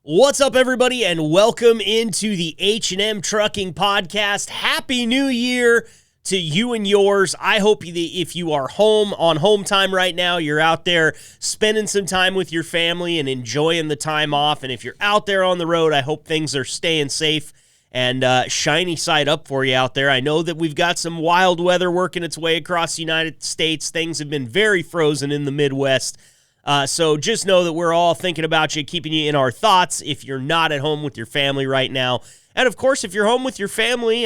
What's up, everybody, and welcome into the H&M Trucking Podcast. Happy New Year to you and yours. I hope that if you are home on home time right now, you're out there spending some time with your family and enjoying the time off. And if you're out there on the road, I hope things are staying safe and shiny side up for you out there. I know that we've got some wild weather working its way across the United States. Things have been very frozen in the Midwest. So just know that we're all thinking about you, keeping you in our thoughts if you're not at home with your family right now. And, of course, if you're home with your family,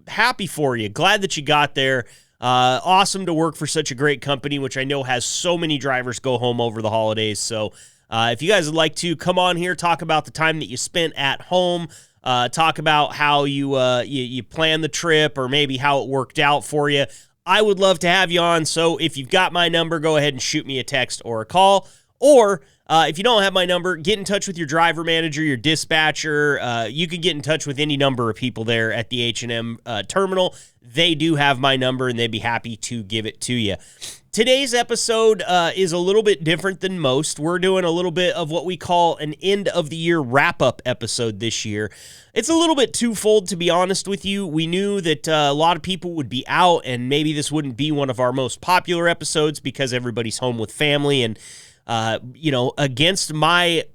happy for you. Glad that you got there. Awesome to work for such a great company, which I know has so many drivers go home over the holidays. So if you guys would like to come on here, talk about the time that you spent at home, talk about how you planned the trip or maybe how it worked out for you, I would love to have you on. So if you've got my number, go ahead and shoot me a text or a call. Or if you don't have my number, get in touch with your driver manager, your dispatcher. You can get in touch with any number of people there at the H&M terminal. They do have my number, and they'd be happy to give it to you. Today's episode is a little bit different than most. We're doing a little bit of what we call an end-of-the-year wrap-up episode this year. It's a little bit twofold, to be honest with you. We knew that a lot of people would be out, and maybe this wouldn't be one of our most popular episodes because everybody's home with family. And, against my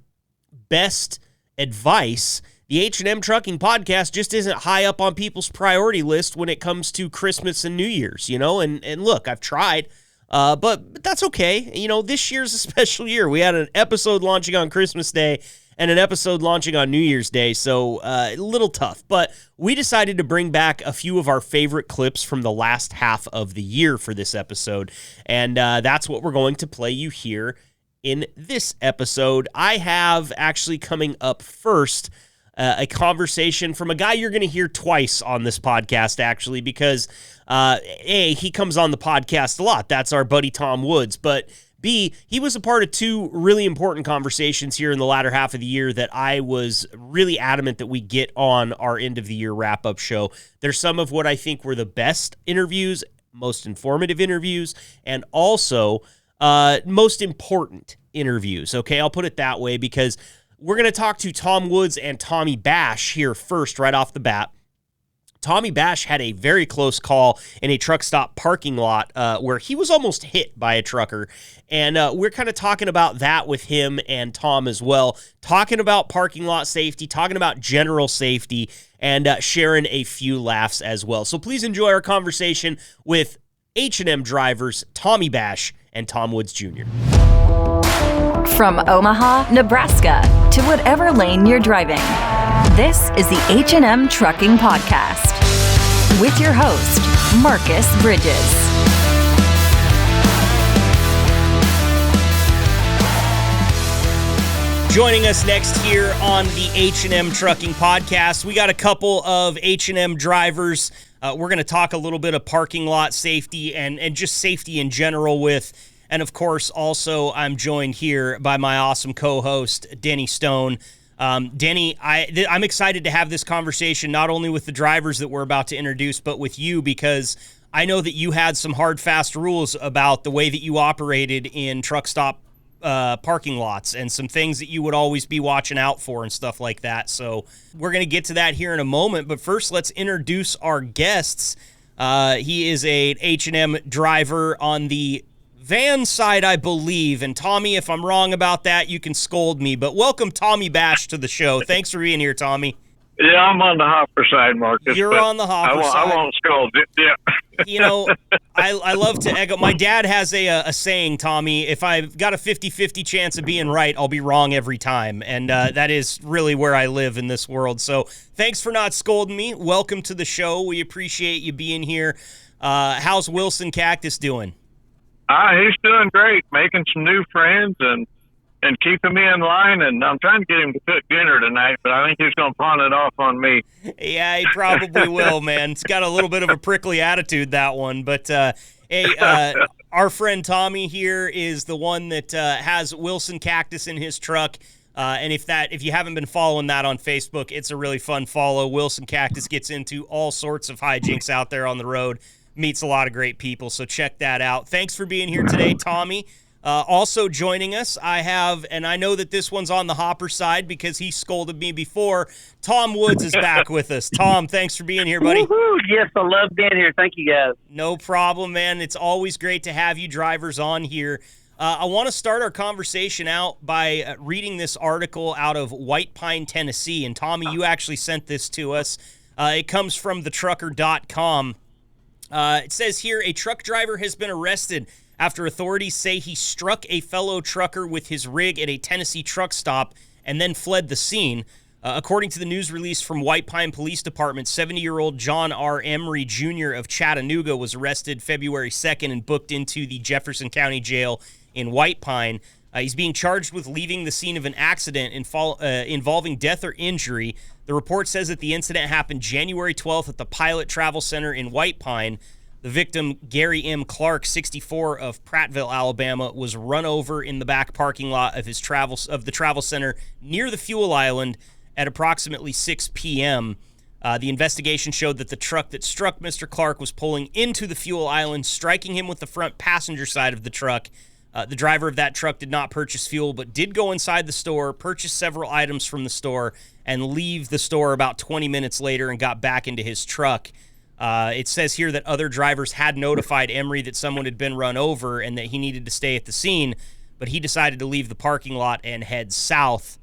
best advice, the H&M Trucking Podcast just isn't high up on people's priority list when it comes to Christmas and New Year's, And look, I've tried. But that's okay. This year's a special year. We had an episode launching on Christmas Day and an episode launching on New Year's Day, so a little tough. But we decided to bring back a few of our favorite clips from the last half of the year for this episode, and that's what we're going to play you here in this episode. I have actually coming up first a conversation from a guy you're going to hear twice on this podcast, actually, because A, he comes on the podcast a lot. That's our buddy Tom Woods. But B, he was a part of two really important conversations here in the latter half of the year that I was really adamant that we get on our end-of-the-year wrap-up show. They're some of what I think were the best interviews, most informative interviews, and also most important interviews. Okay, I'll put it that way because we're going to talk to Tom Woods and Tommy Bash here first, right off the bat. Tommy Bash had a very close call in a truck stop parking lot where he was almost hit by a trucker. And we're kind of talking about that with him and Tom as well, talking about parking lot safety, talking about general safety, and sharing a few laughs as well. So please enjoy our conversation with H&M drivers Tommy Bash and Tom Woods Jr. From Omaha, Nebraska, to whatever lane you're driving, this is the H&M Trucking Podcast with your host, Marcus Bridges. Joining us next here on the H&M Trucking Podcast, we got a couple of H&M drivers. We're going to talk a little bit of parking lot safety and just safety in general with. And, of course, also I'm joined here by my awesome co-host, Denny Stone. Denny, I'm excited to have this conversation not only with the drivers that we're about to introduce, but with you because I know that you had some hard, fast rules about the way that you operated in truck stop parking lots and some things that you would always be watching out for and stuff like that. So we're going to get to that here in a moment. But first, let's introduce our guests. He is a H&M driver on the van side, I believe. And Tommy, if I'm wrong about that, you can scold me. But welcome Tommy Bash to the show. Thanks for being here, Tommy. Yeah, I'm on the hopper side, Marcus. You're on the hopper side. I won't scold you. Yeah. I love to echo. My dad has a saying, Tommy, if I've got a 50-50 chance of being right, I'll be wrong every time. And that is really where I live in this world. So thanks for not scolding me. Welcome to the show. We appreciate you being here. How's Wilson Cactus doing? He's doing great, making some new friends and keeping me in line. And I'm trying to get him to cook dinner tonight, but I think he's going to pawn it off on me. Yeah, he probably will, man. It's got a little bit of a prickly attitude, that one. But, our friend Tommy here is the one that has Wilson Cactus in his truck. And if you haven't been following that on Facebook, it's a really fun follow. Wilson Cactus gets into all sorts of hijinks out there on the road. Meets a lot of great people, so check that out. Thanks for being here today, Tommy. Also joining us, I have, and I know that this one's on the Hopper side because he scolded me before, Tom Woods is back with us. Tom, thanks for being here, buddy. Woo-hoo. Yes, I love being here. Thank you, guys. No problem, man. It's always great to have you drivers on here. I want to start our conversation out by reading this article out of White Pine, Tennessee. And Tommy, you actually sent this to us. It comes from thetrucker.com. It says here, a truck driver has been arrested after authorities say he struck a fellow trucker with his rig at a Tennessee truck stop and then fled the scene. According to the news release from White Pine Police Department, 70-year-old John R. Emery Jr. of Chattanooga was arrested February 2nd and booked into the Jefferson County Jail in White Pine. He's being charged with leaving the scene of an accident involving death or injury. The report says that the incident happened January 12th at the Pilot Travel Center in White Pine. The victim, Gary M. Clark, 64, of Prattville, Alabama, was run over in the back parking lot of the travel center near the fuel island at approximately 6 p.m. The investigation showed that the truck that struck Mr. Clark was pulling into the fuel island, striking him with the front passenger side of the truck. The driver of that truck did not purchase fuel, but did go inside the store, purchase several items from the store, and leave the store about 20 minutes later and got back into his truck. It says here that other drivers had notified Emery that someone had been run over and that he needed to stay at the scene, but he decided to leave the parking lot and head south.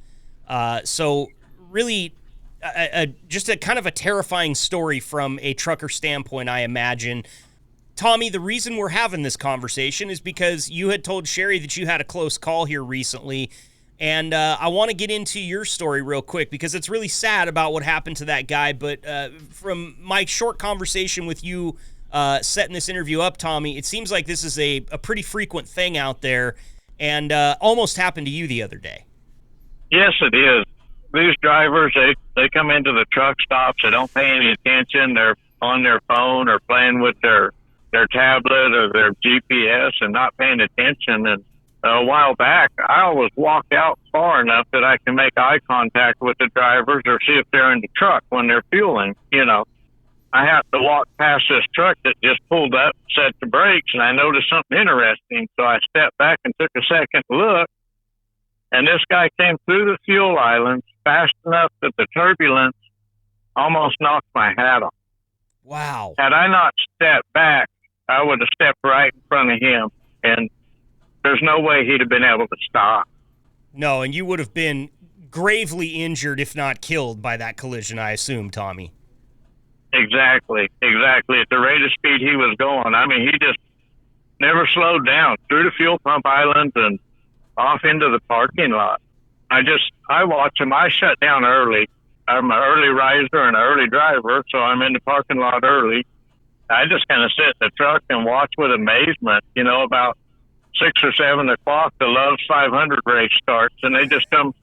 So really, just a kind of a terrifying story from a trucker standpoint, I imagine. Tommy, the reason we're having this conversation is because you had told Sherry that you had a close call here recently, and I want to get into your story real quick because it's really sad about what happened to that guy, but from my short conversation with you setting this interview up, Tommy, it seems like this is a pretty frequent thing out there and almost happened to you the other day. Yes, it is. These drivers, they come into the truck stops, they don't pay any attention, they're on their phone or playing with their tablet or their GPS and not paying attention. And a while back, I always walk out far enough that I can make eye contact with the drivers or see if they're in the truck when they're fueling. You know, I have to walk past this truck that just pulled up, set the brakes, and I noticed something interesting. So I stepped back and took a second look, and this guy came through the fuel islands fast enough that the turbulence almost knocked my hat off. Wow. Had I not stepped back, I would have stepped right in front of him, and there's no way he'd have been able to stop. No, and you would have been gravely injured, if not killed, by that collision, I assume, Tommy. Exactly. At the rate of speed he was going, I mean, he just never slowed down through the fuel pump islands and off into the parking lot. I watch him. I shut down early. I'm an early riser and an early driver, so I'm in the parking lot early. I just kind of sit in the truck and watch with amazement. You know, about 6 or 7 o'clock, the Love's 500 race starts, and they just come.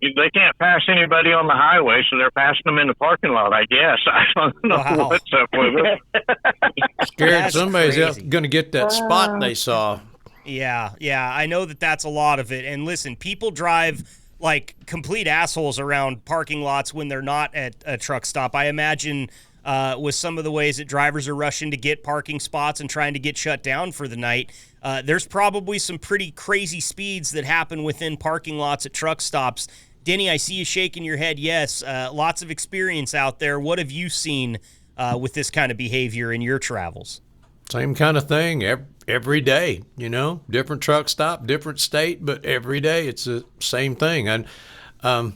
They can't pass anybody on the highway, so they're passing them in the parking lot, I guess. I don't know what's up with it. Scared somebody's going to get that spot they saw. Yeah, I know that's a lot of it. And listen, people drive like complete assholes around parking lots when they're not at a truck stop. I imagine with some of the ways that drivers are rushing to get parking spots and trying to get shut down for the night, there's probably some pretty crazy speeds that happen within parking lots at truck stops. Denny, I see you shaking your head. Yes, lots of experience out there. What have you seen with this kind of behavior in your travels? Same kind of thing every day, you know, different truck stop, different state, but every day it's the same thing. And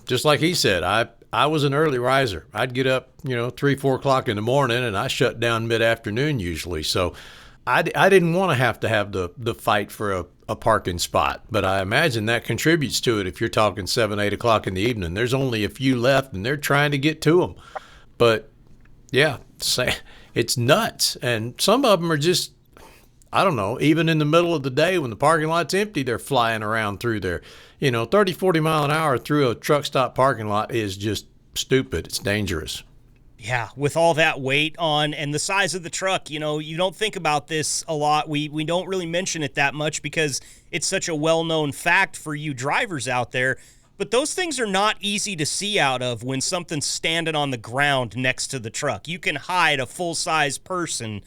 just like he said, I was an early riser. I'd get up, 3-4 o'clock in the morning, and I shut down mid-afternoon usually. So I didn't want to have the fight for a parking spot, but I imagine that contributes to it if you're talking 7, 8 o'clock in the evening. There's only a few left, and they're trying to get to them. But, yeah, it's nuts. And some of them are just, I don't know, even in the middle of the day when the parking lot's empty, they're flying around through there. 30, 40 mile an hour through a truck stop parking lot is just stupid. It's dangerous. Yeah, with all that weight on and the size of the truck, you don't think about this a lot. We don't really mention it that much because it's such a well-known fact for you drivers out there. But those things are not easy to see out of when something's standing on the ground next to the truck. You can hide a full-size person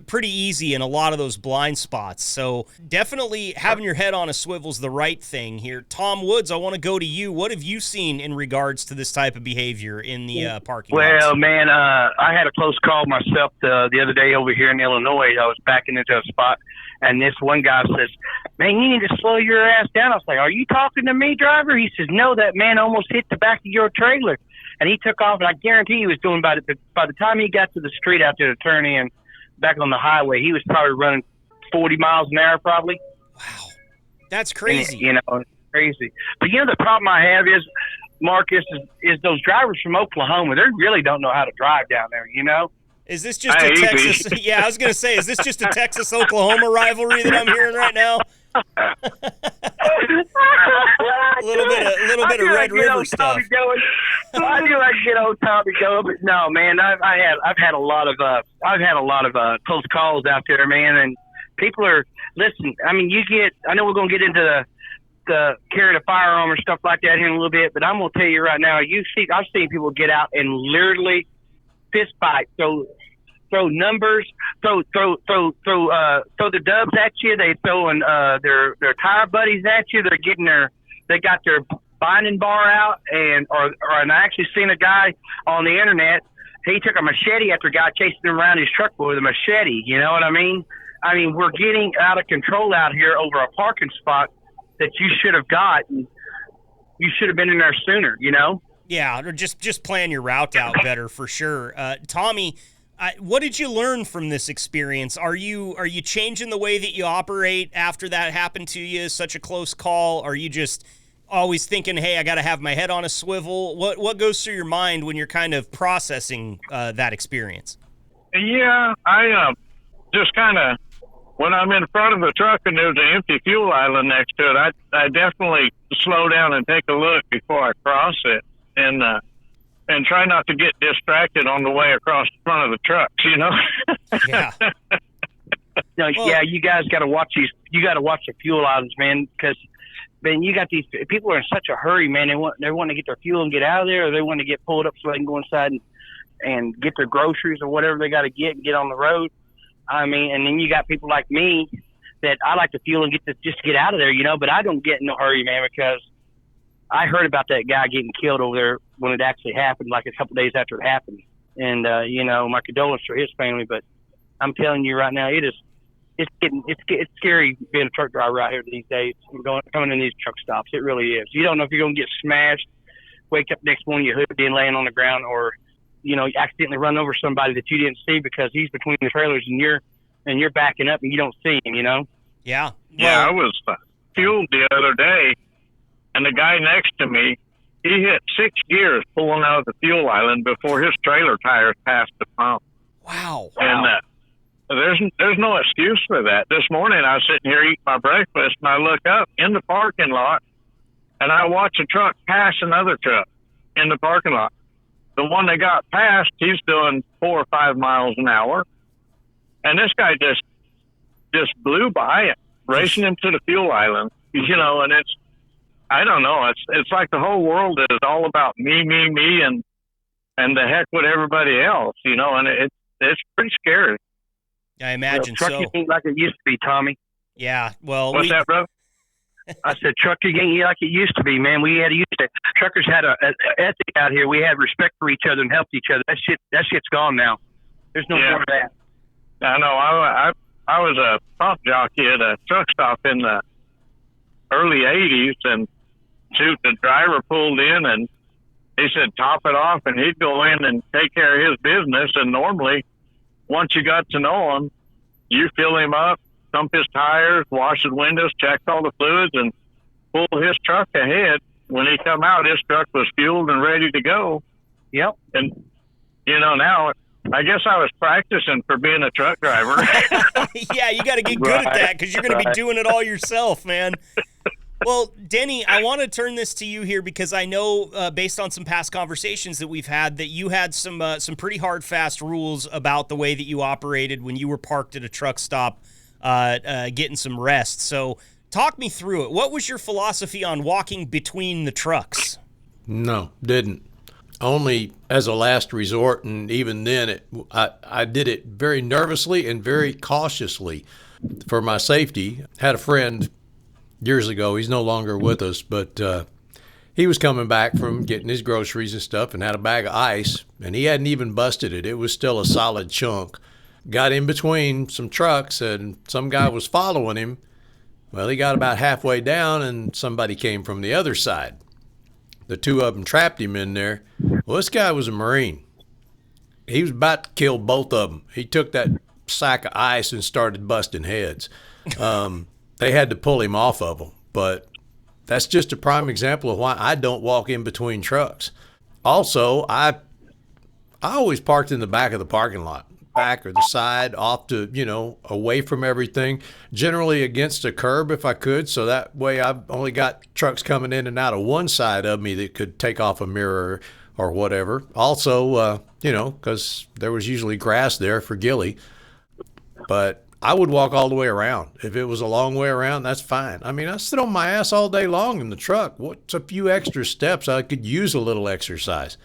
pretty easy in a lot of those blind spots. So definitely having your head on a swivel is the right thing here. Tom Woods, I want to go to you. What have you seen in regards to this type of behavior in the parking lots? Well, man, I had a close call myself the other day over here in Illinois. I was backing into a spot, and this one guy says, "Man, you need to slow your ass down." I was like, "Are you talking to me, driver?" He says, "No, that man almost hit the back of your trailer." And he took off, and I guarantee he was doing by the time he got to the street out there to turn in back on the highway, he was probably running 40 miles an hour probably. Wow. That's crazy. And, it's crazy. But, the problem I have is, Marcus, is those drivers from Oklahoma, they really don't know how to drive down there, Is this just a Texas? Yeah, I was going to say, is this just a Texas-Oklahoma rivalry that I'm hearing right now? a little bit of Red River stuff. I do like to get old Tommy going, but no, man, I've had a lot of close calls out there, man, and people are listen. I mean, I know we're gonna get into the carrying a firearm or stuff like that here in a little bit, but I'm gonna tell you right now, I've seen people get out and literally fist fight. Throw numbers, throw the dubs at you. They throwing their tire buddies at you. They got their binding bar out, and I actually seen a guy on the internet. He took a machete after a guy chasing him around his truck with a machete. You know what I mean? I mean, we're getting out of control out here over a parking spot that you should have got. You should have been in there sooner. Yeah, or just plan your route out better for sure. Tommy, what did you learn from this experience? Are you changing the way that you operate after that happened to you? Such a close call. Are you just always thinking, hey, I got to have my head on a swivel? What goes through your mind when you're kind of processing that experience? Yeah, I just kind of, when I'm in front of the truck and there's an empty fuel island next to it, I definitely slow down and take a look before I cross it, and try not to get distracted on the way across the front of the trucks, Yeah. No, well, yeah, you guys got to watch these. You got to watch the fuel islands, man, because man, you got these people are in such a hurry, man. They want to get their fuel and get out of there, or they want to get pulled up so they can go inside and get their groceries or whatever they got to get and get on the road. I mean, and then you got people like me that I like to fuel and just get out of there, but I don't get in no hurry, man, because I heard about that guy getting killed over there when it actually happened, like a couple of days after it happened. And, my condolences for his family, but I'm telling you right now, it's scary being a truck driver out here these days, coming in these truck stops. It really is. You don't know if you're going to get smashed, wake up next morning, your hood being laying on the ground, or, you accidentally run over somebody that you didn't see because he's between the trailers and you're backing up and you don't see him, Yeah. Yeah, I was fueled the other day, and the guy next to me, he hit 6 gears pulling out of the fuel island before his trailer tires passed the pump. Wow. And there's no excuse for that. This morning I was sitting here eating my breakfast, and I look up in the parking lot, and I watch a truck pass another truck in the parking lot. The one that got past, he's doing 4 or 5 miles an hour, and this guy just blew by him, racing him to the fuel island. And I don't know. It's like the whole world is all about me, and the heck with everybody else, and it's pretty scary. I imagine trucking ain't like it used to be, Tommy. Yeah, well, what's that, brother? I said trucking ain't like it used to be, man. Truckers had an ethic out here. We had respect for each other and helped each other. That shit's gone now. There's no more of that. I know. I was a pump jockey at a truck stop in the early 80s, and the driver pulled in, and he said top it off, and he'd go in and take care of his business. And normally, once you got to know him, you fill him up, pump his tires, wash his windows, check all the fluids, and pull his truck ahead. When he come out, his truck was fueled and ready to go. Yep. And, now I guess I was practicing for being a truck driver. Yeah, you got to get good at that because you're going to be doing it all yourself, man. Well, Denny, I want to turn this to you here because I know, based on some past conversations that we've had, that you had some pretty hard, fast rules about the way that you operated when you were parked at a truck stop, getting some rest. So, talk me through it. What was your philosophy on walking between the trucks? No, didn't. only as a last resort, and even then, I did it very nervously and very cautiously for my safety. Had a friend years ago. He's no longer with us, but he was coming back from getting his groceries and stuff and had a bag of ice, and he hadn't even busted it. It was still a solid chunk. Got in between some trucks, and some guy was following him. Well, he got about halfway down, and somebody came from the other side. The two of them trapped him in there. Well, this guy was a Marine. He was about to kill both of them. He took that sack of ice and started busting heads. They had to pull him off of them. But that's just a prime example of why I don't walk in between trucks. Also, I always parked in the back of the parking lot. Back or the side, off to, away from everything, generally against a curb if I could, so that way I've only got trucks coming in and out of one side of me that could take off a mirror or whatever. Also, because there was usually grass there for Gilly, but I would walk all the way around. If it was a long way around, that's fine. I mean, I sit on my ass all day long in the truck. What's a few extra steps? I could use a little exercise.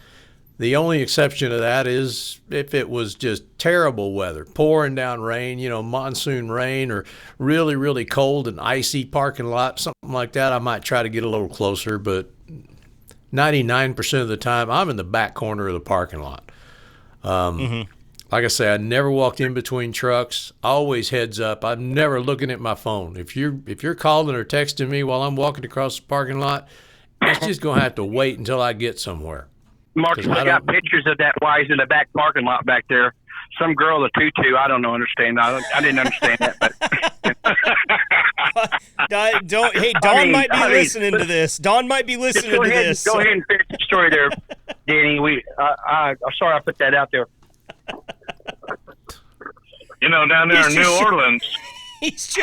The only exception to that is if it was just terrible weather, pouring down rain, monsoon rain, or really, really cold and icy parking lot, something like that, I might try to get a little closer. But 99% of the time, I'm in the back corner of the parking lot. Like I say, I never walked in between trucks. Always heads up. I'm never looking at my phone. If you're calling or texting me while I'm walking across the parking lot, it's just going to have to wait until I get somewhere. Mark, I got pictures of that while he's in the back parking lot back there. Some girl, a tutu, I don't know, understand. I didn't understand that. But Dawn might be listening to this. Dawn might be listening to this. Go ahead and finish the story there, Danny. I'm sorry I put that out there. Down there in New Orleans.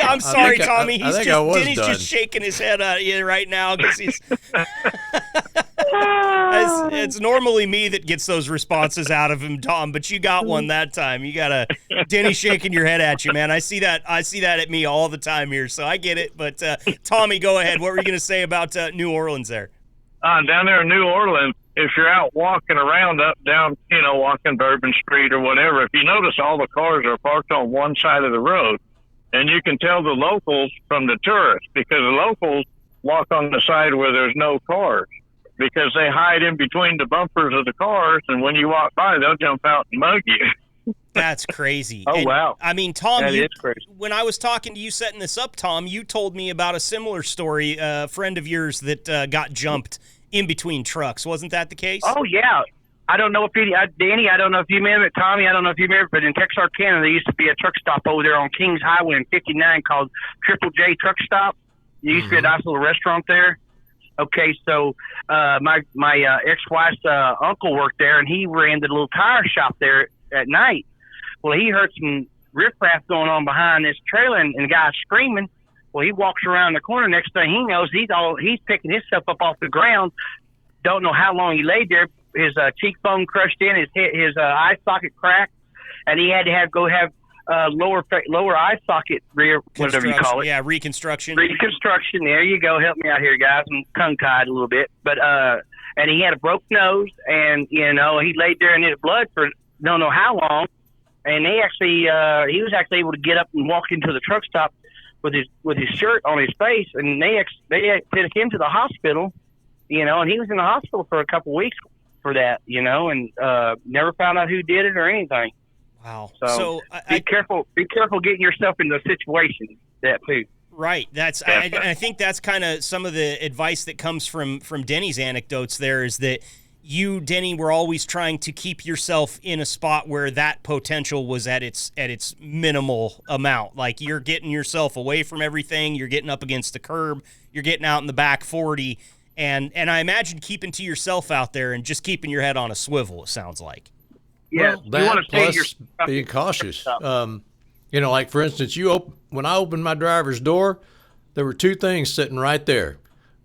I'm sorry, Tommy. Denny's just shaking his head at you right now because he's. It's normally me that gets those responses out of him, Tom, but you got one that time. You got Denny shaking your head at you, man. I see that at me all the time here, so I get it. But Tommy, go ahead. What were you going to say about New Orleans there? Down there in New Orleans, if you're out walking around walking Bourbon Street or whatever, if you notice all the cars are parked on one side of the road, and you can tell the locals from the tourists because the locals walk on the side where there's no cars because they hide in between the bumpers of the cars, and when you walk by, they'll jump out and mug you. That's crazy. Wow. I mean, Tom, that is crazy. When I was talking to you setting this up, Tom, you told me about a similar story, a friend of yours that got jumped in between trucks. Wasn't that the case? Oh, yeah. I don't know if Danny, I don't know if you remember it, Tommy, I don't know if you remember, but in Texarkana, there used to be a truck stop over there on Kings Highway in 59 called Triple J Truck Stop. There used to be a nice little restaurant there. Okay, so my ex-wife's uncle worked there, and he ran the little tire shop there at night. Well, he heard some riffraff going on behind this trailer, and the guy's screaming. Well, he walks around the corner. Next thing he knows, he's picking himself up off the ground. Don't know how long he laid there. His cheekbone crushed in, his eye socket cracked, and he had to go have lower eye socket whatever you call it. Yeah, reconstruction. Reconstruction. There you go. Help me out here, guys. I'm tongue-tied a little bit. But and he had a broke nose, and he laid there and had blood for don't know how long. And he was actually able to get up and walk into the truck stop with his shirt on his face, and they took him to the hospital, and he was in the hospital for a couple of weeks for that, and never found out who did it or anything. Wow. So be careful getting yourself into a situation that too. Right. I think that's kind of some of the advice that comes from Denny's anecdotes there is that you, Denny, were always trying to keep yourself in a spot where that potential was at its minimal amount. Like you're getting yourself away from everything, you're getting up against the curb, you're getting out in the back 40, and I imagine keeping to yourself out there and just keeping your head on a swivel, it sounds like. Yeah, well, you want to plus being cautious. Like for instance, when I opened my driver's door, there were two things sitting right there.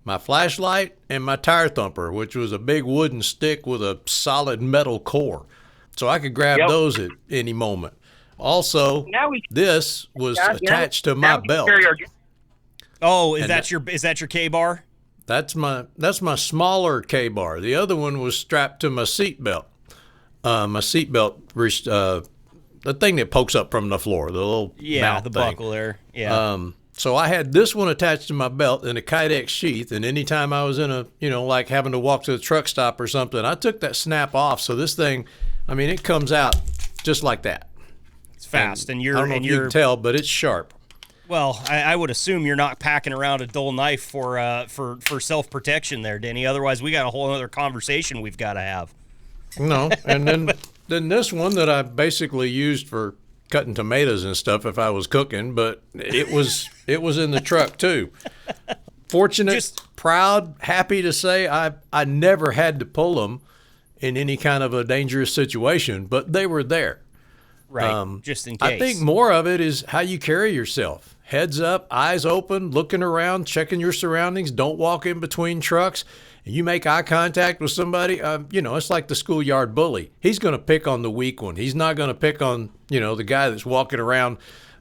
My flashlight and my tire thumper, which was a big wooden stick with a solid metal core. So I could grab those at any moment. Also, this was attached to my belt. Oh, is that your K-bar? That's my smaller K-bar. The other one was strapped to my seatbelt. My seatbelt, the thing that pokes up from the floor, the little mount the thing. buckle there. Yeah. So I had this one attached to my belt in a Kydex sheath, and anytime I was in a, like having to walk to the truck stop or something, I took that snap off. So this thing, it comes out just like that. It's fast, and I don't know if you can tell, but it's sharp. Well, I would assume you're not packing around a dull knife for self-protection there, Denny. Otherwise, we got a whole other conversation we've got to have. No, and then this one that I basically used for cutting tomatoes and stuff if I was cooking, but it was in the truck too. Fortunate, proud, happy to say I never had to pull them in any kind of a dangerous situation, but they were there. Right, just in case. I think more of it is how you carry yourself. Heads up, eyes open, looking around, checking your surroundings. Don't walk in between trucks. You make eye contact with somebody, it's like the schoolyard bully. He's going to pick on the weak one. He's not going to pick on, the guy that's walking around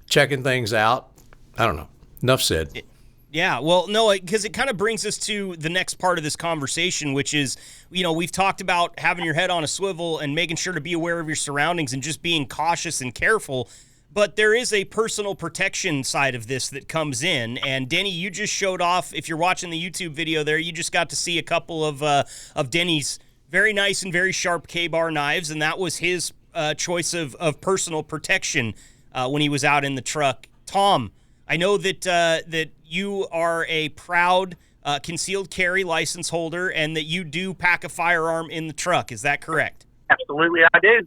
checking things out. I don't know. Enough said. Yeah, well, no, because it kind of brings us to the next part of this conversation, which is, we've talked about having your head on a swivel and making sure to be aware of your surroundings and just being cautious and careful. But there is a personal protection side of this that comes in. And Denny, you just showed off, if you're watching the YouTube video there, you just got to see a couple of Denny's very nice and very sharp K-bar knives. And that was his choice of personal protection when he was out in the truck. Tom, I know that you are a proud concealed carry license holder and that you do pack a firearm in the truck. Is that correct? Absolutely, I do.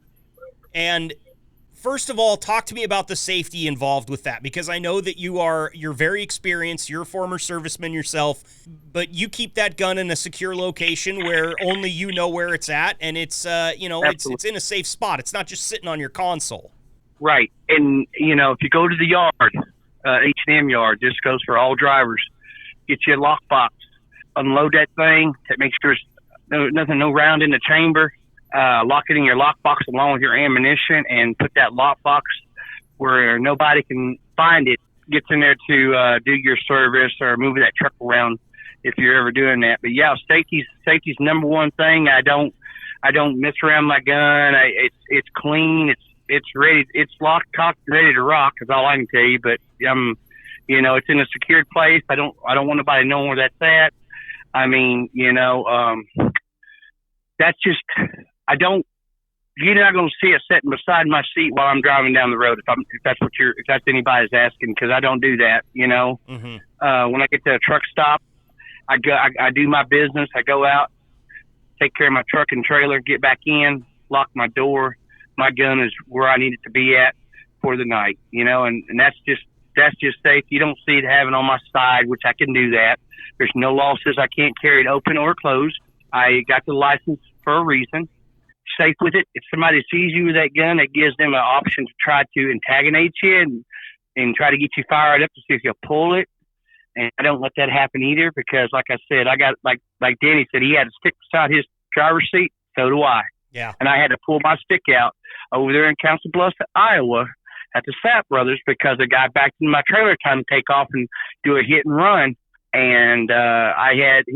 And first of all, talk to me about the safety involved with that, because I know that you're very experienced. You're a former serviceman yourself, but you keep that gun in a secure location where only you know where it's at, and it's it's in a safe spot. It's not just sitting on your console. Right, and if you go to the yard, H&M yard, this goes for all drivers. Get you a lockbox, unload that thing. That makes sure there's no round in the chamber. Lock it in your lockbox along with your ammunition and put that lockbox where nobody can find it. Gets in there to do your service or move that truck around if you're ever doing that. But yeah, safety's number one thing. I don't mess around my gun. It's clean. It's ready. It's locked, cocked, ready to rock. Is all I can tell you. But it's in a secured place. I don't want nobody knowing where that's at. That's just. You're not going to see it sitting beside my seat while I'm driving down the road. If that's anybody's asking, because I don't do that. Mm-hmm. When I get to a truck stop, I do my business. I go out, take care of my truck and trailer, get back in, lock my door. My gun is where I need it to be at for the night. And that's just safe. You don't see it having on my side, which I can do that. There's no law says I can't carry it open or closed. I got the license for a reason. Safe with it. If somebody sees you with that gun, it gives them an option to try to antagonate you and try to get you fired up to see if you'll pull it. And I don't let that happen either, because like I said, I got like Danny said, he had a stick beside his driver's seat. So do I. Yeah. And I had to pull my stick out over there in Council Bluffs, Iowa, at the Sapp Brothers, because a guy backed in my trailer trying to take off and do a hit and run. And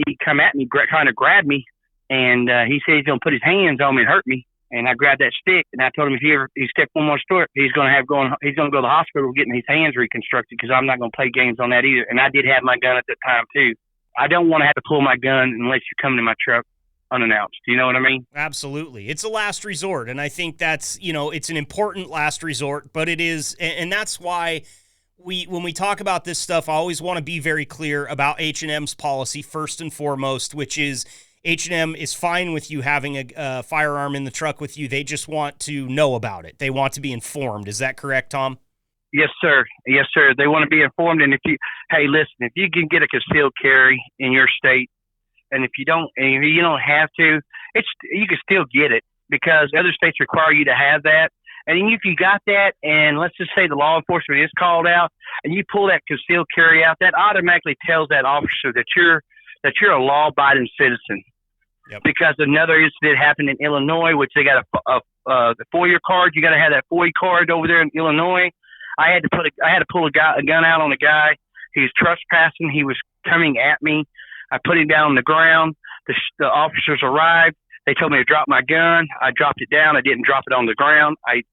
he come at me, trying to grab me. And he said he's going to put his hands on me and hurt me. And I grabbed that stick, and I told him if he stepped one more step, he's going to go to the hospital getting his hands reconstructed, because I'm not going to play games on that either. And I did have my gun at that time too. I don't want to have to pull my gun unless you come to my truck unannounced. Do you know what I mean? Absolutely. It's a last resort, and I think that's, it's an important last resort, but it is, and that's why when we talk about this stuff, I always want to be very clear about H&M's policy first and foremost, which is H&M is fine with you having a firearm in the truck with you. They just want to know about it. They want to be informed. Is that correct, Tom? Yes, sir. Yes, sir. They want to be informed. And if you can get a concealed carry in your state, and if you don't have to, you can still get it, because other states require you to have that. And if you got that, and let's just say the law enforcement is called out, and you pull that concealed carry out, that automatically tells that officer that you're a law-abiding citizen. Yep. Because another incident happened in Illinois, which they got the FOIA card. You got to have that FOIA card over there in Illinois. I had to pull a gun out on a guy. He was trespassing. He was coming at me. I put him down on the ground. The officers arrived. They told me to drop my gun. I dropped it down. I didn't drop it on the ground. I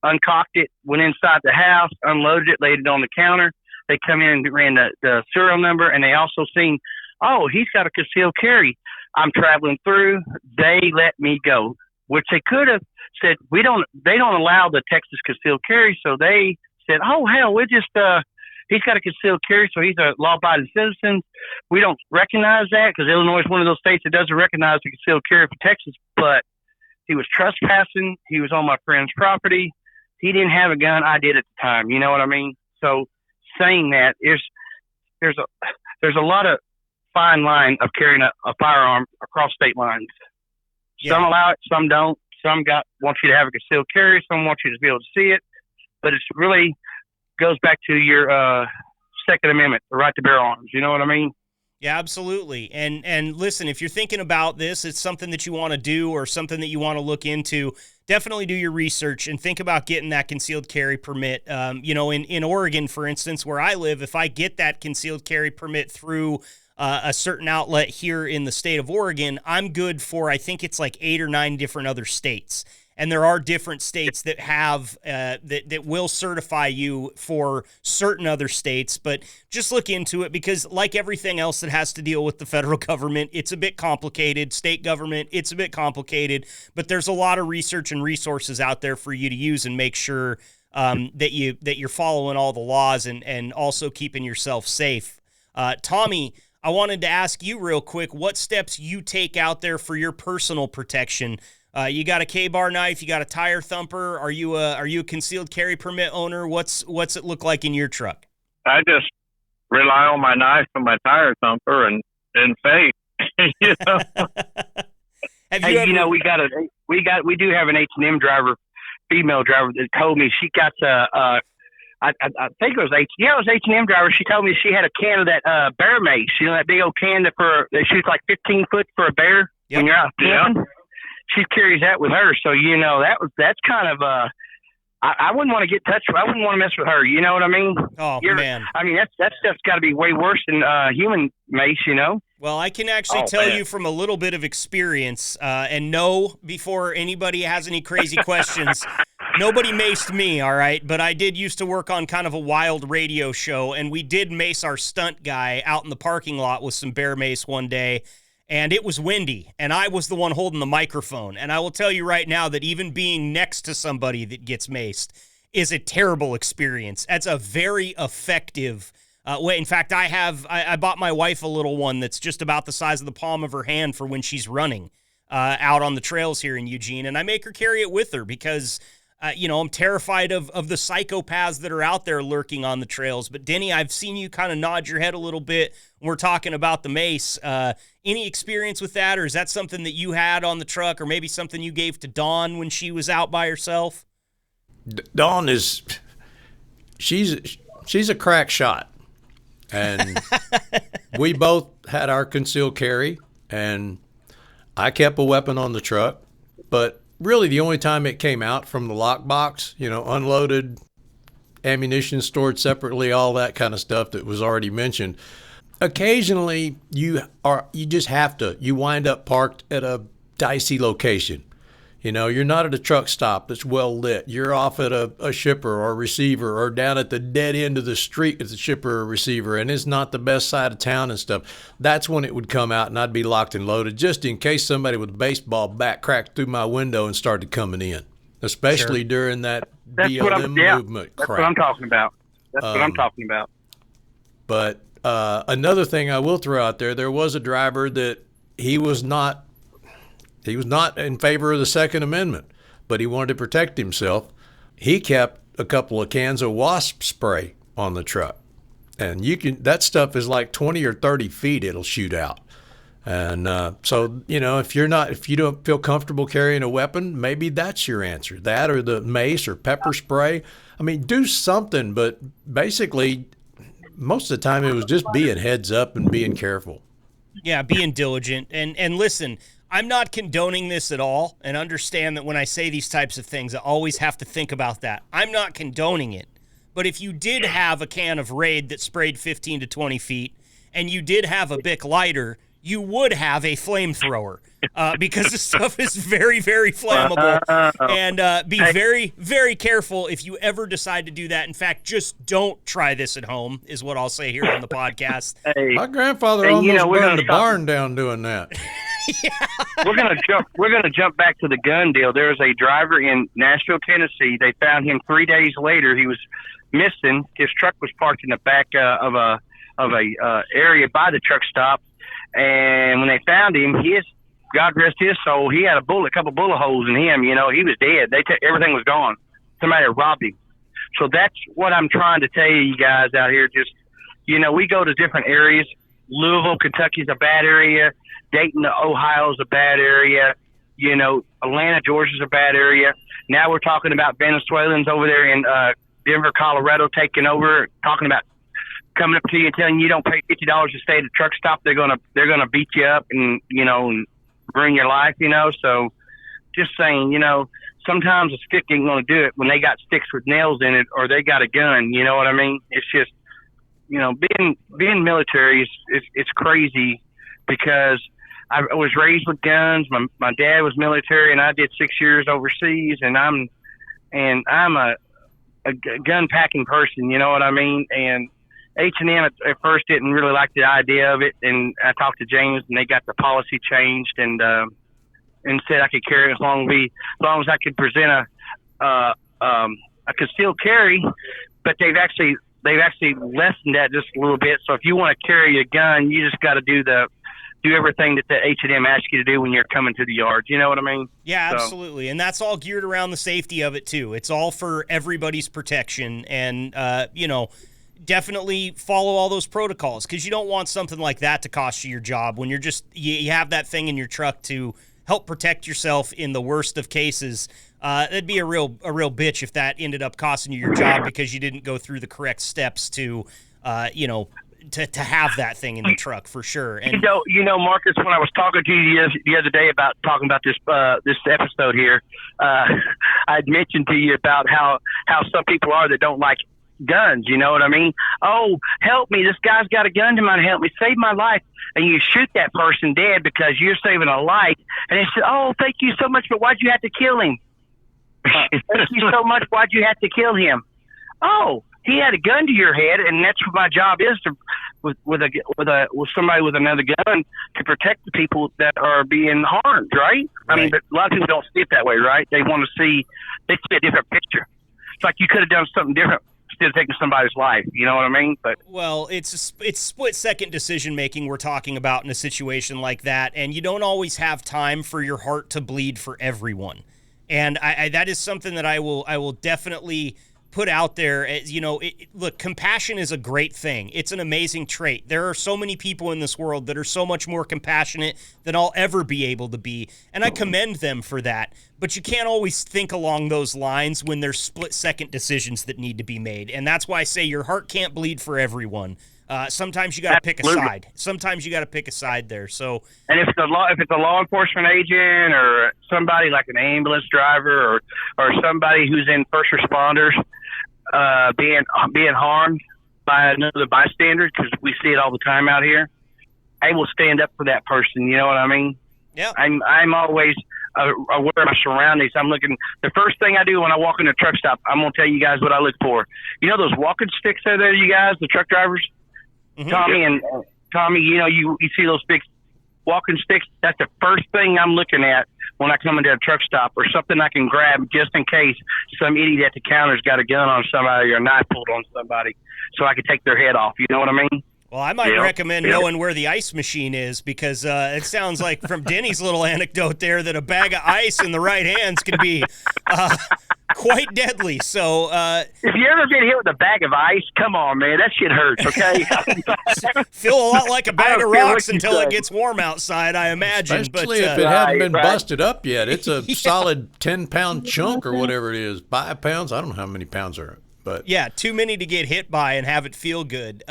uncocked it, went inside the house, unloaded it, laid it on the counter. They come in and ran the serial number, and they also seen, oh, he's got a concealed carry. I'm traveling through. They let me go, which they could have said, they don't allow the Texas concealed carry. So they said, oh, hell, he's got a concealed carry, so he's a law-abiding citizen. We don't recognize that because Illinois is one of those states that doesn't recognize the concealed carry for Texas, but he was trespassing. He was on my friend's property. He didn't have a gun. I did at the time. You know what I mean? So saying that, there's a lot of fine line of carrying a firearm across state lines. Yeah. Some allow it, some don't. Some want you to have a concealed carry. Some want you to be able to see it. But it's really goes back to your Second Amendment, the right to bear arms. You know what I mean? Yeah, absolutely. And listen, if you're thinking about this, it's something that you want to do or something that you want to look into, definitely do your research and think about getting that concealed carry permit. In Oregon, for instance, where I live, if I get that concealed carry permit through a certain outlet here in the state of Oregon, I'm good for, I think it's like 8 or 9 different other states. And there are different states that have that will certify you for certain other states, but just look into it because like everything else that has to deal with the federal government, it's a bit complicated. State government, it's a bit complicated, but there's a lot of research and resources out there for you to use and make sure that you're following all the laws and also keeping yourself safe. Tommy, I wanted to ask you real quick, what steps you take out there for your personal protection? You got a K-bar knife, you got a tire thumper. Are you a concealed carry permit owner? What's it look like in your truck? I just rely on my knife and my tire thumper and faith. You know? We do have an H&M driver, female driver that told me she got I think it was H&M driver. She told me she had a can of that bear mace. You know that big old can that shoots like 15 foot for a bear when you're out camping. Yeah. She carries that with her, so that's kind of I wouldn't want to get touched. I wouldn't want to mess with her. You know what I mean? Oh man! I mean that stuff's got to be way worse than human mace. You know? Well, I can actually tell you from a little bit of experience, and no, before anybody has any crazy questions, nobody maced me, all right? But I did used to work on kind of a wild radio show, and we did mace our stunt guy out in the parking lot with some bear mace one day. And it was windy, and I was the one holding the microphone. And I will tell you right now that even being next to somebody that gets maced is a terrible experience. That's a very effective way. In fact, I bought my wife a little one that's just about the size of the palm of her hand for when she's running out on the trails here in Eugene. And I make her carry it with her because, I'm terrified of the psychopaths that are out there lurking on the trails. But Denny, I've seen you kind of nod your head a little bit when we're talking about the mace. Any experience with that, or is that something that you had on the truck, or maybe something you gave to Dawn when she was out by herself? Dawn she's a crack shot, and we both had our concealed carry, and I kept a weapon on the truck, but really the only time it came out from the lockbox, unloaded, ammunition stored separately, all that kind of stuff that was already mentioned. Occasionally, you wind up parked at a dicey location. You're not at a truck stop that's well lit. You're off at a shipper or receiver or down at the dead end of the street at the shipper or receiver, and it's not the best side of town and stuff. That's when it would come out, and I'd be locked and loaded just in case somebody with a baseball bat cracked through my window and started coming in, especially during that BLM movement crap. That's what I'm talking about. That's what I'm talking about. But another thing I will throw out there was a driver that he was not in favor of the Second Amendment, but he wanted to protect himself. He kept a couple of cans of wasp spray on the truck. And that stuff is like 20 or 30 feet it'll shoot out. And so, if you don't feel comfortable carrying a weapon, maybe that's your answer. That or the mace or pepper spray. I mean, do something, but basically most of the time it was just being heads up and being careful. Yeah, being diligent. And listen, I'm not condoning this at all, and understand that when I say these types of things, I always have to think about that. I'm not condoning it. But if you did have a can of Raid that sprayed 15 to 20 feet, and you did have a Bic lighter, you would have a flamethrower because the stuff is very, very flammable. And be very, very careful if you ever decide to do that. In fact, just don't try this at home is what I'll say here on the podcast. Hey, My grandfather almost burned a barn down doing that. We're gonna jump back to the gun deal. There was a driver in Nashville, Tennessee. They found him 3 days later. He was missing. His truck was parked in the back of a area by the truck stop. And when they found him, God rest his soul, he had a couple bullet holes in him. You know, he was dead. Everything was gone. Somebody had robbed him. So that's what I'm trying to tell you guys out here. Just, you know, we go to different areas. Louisville, Kentucky's a bad area. Dayton, Ohio's a bad area. You know, Atlanta, Georgia's a bad area. Now we're talking about Venezuelans over there in Denver, Colorado taking over, talking about coming up to you and telling you don't pay $50 to stay at a truck stop. They're gonna beat you up and, you know, and ruin your life, you know. So just saying, you know, sometimes a stick ain't gonna do it when they got sticks with nails in it or they got a gun, you know what I mean? It's just, you know, being military it's crazy because I was raised with guns. My dad was military and I did 6 years overseas, and I'm a gun packing person, you know what I mean? And H&M at first didn't really like the idea of it, and I talked to James, and they got the policy changed, and said I could carry it as long as I could present I could still carry, but they've actually lessened that just a little bit. So if you want to carry a gun, you just got to do everything that the H&M asks you to do when you're coming to the yard. You know what I mean? Yeah, absolutely. And that's all geared around the safety of it too. It's all for everybody's protection, and you know, definitely follow all those protocols, because you don't want something like that to cost you your job when you have that thing in your truck to help protect yourself in the worst of cases. That'd be a real bitch if that ended up costing you your job because you didn't go through the correct steps to, you know, to have that thing in the truck for sure. And you know, Marcus, when I was talking to you the other day about talking about this episode here, I'd mentioned to you about how some people are that don't like guns, you know what I mean? Oh, help me, this guy's got a gun to mine, help me, save my life. And you shoot that person dead because you're saving a life. And they said, oh, thank you so much, but why'd you have to kill him? Thank you so much, why'd you have to kill him? Oh, he had a gun to your head, and that's what my job is, to with somebody with another gun, to protect the people that are being harmed, right? I mean, but a lot of people don't see it that way, right? They see a different picture. It's like you could have done something different instead of taking somebody's life, you know what I mean? But well, it's split-second decision-making we're talking about in a situation like that, and you don't always have time for your heart to bleed for everyone. And I that is something that I will definitely put out there. As, you know, look, compassion is a great thing. It's an amazing trait. There are so many people in this world that are so much more compassionate than I'll ever be able to be, and I commend them for that. But you can't always think along those lines when there's split-second decisions that need to be made, and that's why I say your heart can't bleed for everyone. Sometimes you got to pick a side. Sometimes you got to pick a side there. So, and if it's a law enforcement agent or somebody like an ambulance driver or somebody who's in first responders being harmed by another bystander, because we see it all the time out here, I will stand up for that person. You know what I mean? Yeah. I'm always aware of my surroundings. I'm looking. The first thing I do when I walk in a truck stop, I'm gonna tell you guys what I look for. You know those walking sticks out there, you guys, the truck drivers. Mm-hmm. Tommy, you know, you see those big walking sticks? That's the first thing I'm looking at when I come into a truck stop, or something I can grab just in case some idiot at the counter's got a gun on somebody or a knife pulled on somebody, so I can take their head off. You know what I mean? Well, I might recommend knowing where the ice machine is, because it sounds like from Denny's little anecdote there that a bag of ice in the right hands can be quite deadly. So if you ever get hit with a bag of ice, come on, man, that shit hurts, okay? Feel a lot like a bag of rocks until it gets warm outside, I imagine. Especially if it hadn't been busted up yet. It's a solid 10-pound chunk or whatever it is. 5 pounds? I don't know how many pounds are it. But yeah, too many to get hit by and have it feel good.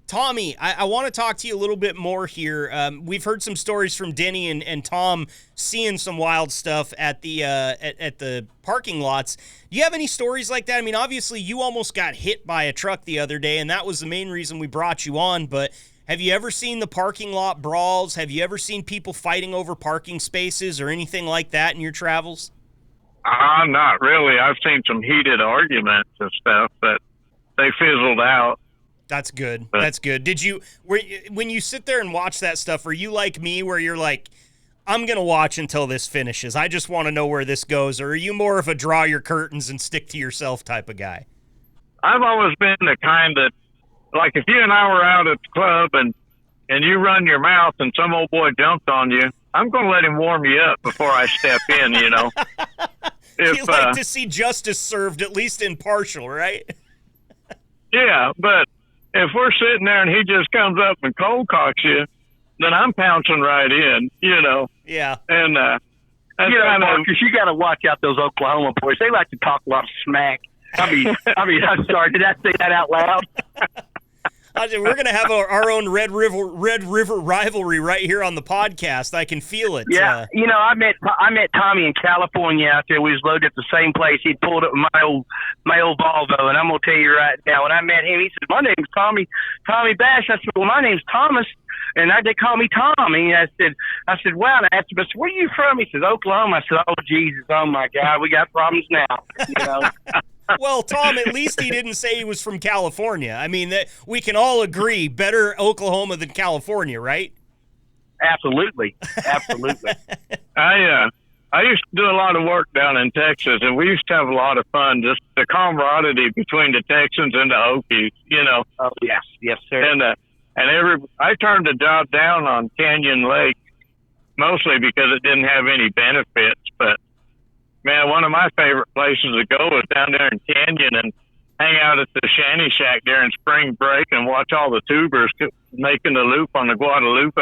Tommy, I want to talk to you a little bit more here. We've heard some stories from Denny and Tom seeing some wild stuff at the parking lots. Do you have any stories like that? I mean, obviously you almost got hit by a truck the other day, and that was the main reason we brought you on. But Have you ever seen the parking lot brawls? Have you ever seen people fighting over parking spaces or anything like that in your travels? Not really. I've seen some heated arguments and stuff, but they fizzled out. That's good. That's good. When you sit there and watch that stuff, are you like me where you're like, I'm going to watch until this finishes. I just want to know where this goes. Or are you more of a draw your curtains and stick to yourself type of guy? I've always been the kind that, like, if you and I were out at the club and you run your mouth and some old boy jumped on you, I'm going to let him warm you up before I step in, you know. You like to see justice served, at least impartial, right? Yeah, but if we're sitting there and he just comes up and cold cocks you, then I'm pouncing right in, you know. Yeah. And Marcus, you got to watch out those Oklahoma boys. They like to talk a lot of smack. I mean, I'm sorry. Did I say that out loud? We're going to have our own Red River rivalry right here on the podcast. I can feel it. Yeah. I met Tommy in California out there. We was loaded at the same place. He pulled up my old Volvo, and I'm going to tell you right now, when I met him, he said, "My name's Tommy Bash." I said, "Well, my name's Thomas." And they call me Tommy. I said, wow. And I asked him, I said, "Where are you from?" He says, "Oklahoma." I said, "Oh, Jesus. Oh, my God. We got problems now." You know? Well, Tom, at least he didn't say he was from California. I mean, we can all agree, better Oklahoma than California, right? Absolutely. Absolutely. I used to do a lot of work down in Texas, and we used to have a lot of fun, just the camaraderie between the Texans and the Okies, you know. Oh, yes. Yes, sir. And I turned the job down on Canyon Lake, mostly because it didn't have any benefits, but man, one of my favorite places to go is down there in Canyon and hang out at the Shanty Shack during spring break and watch all the tubers making the loop on the Guadalupe.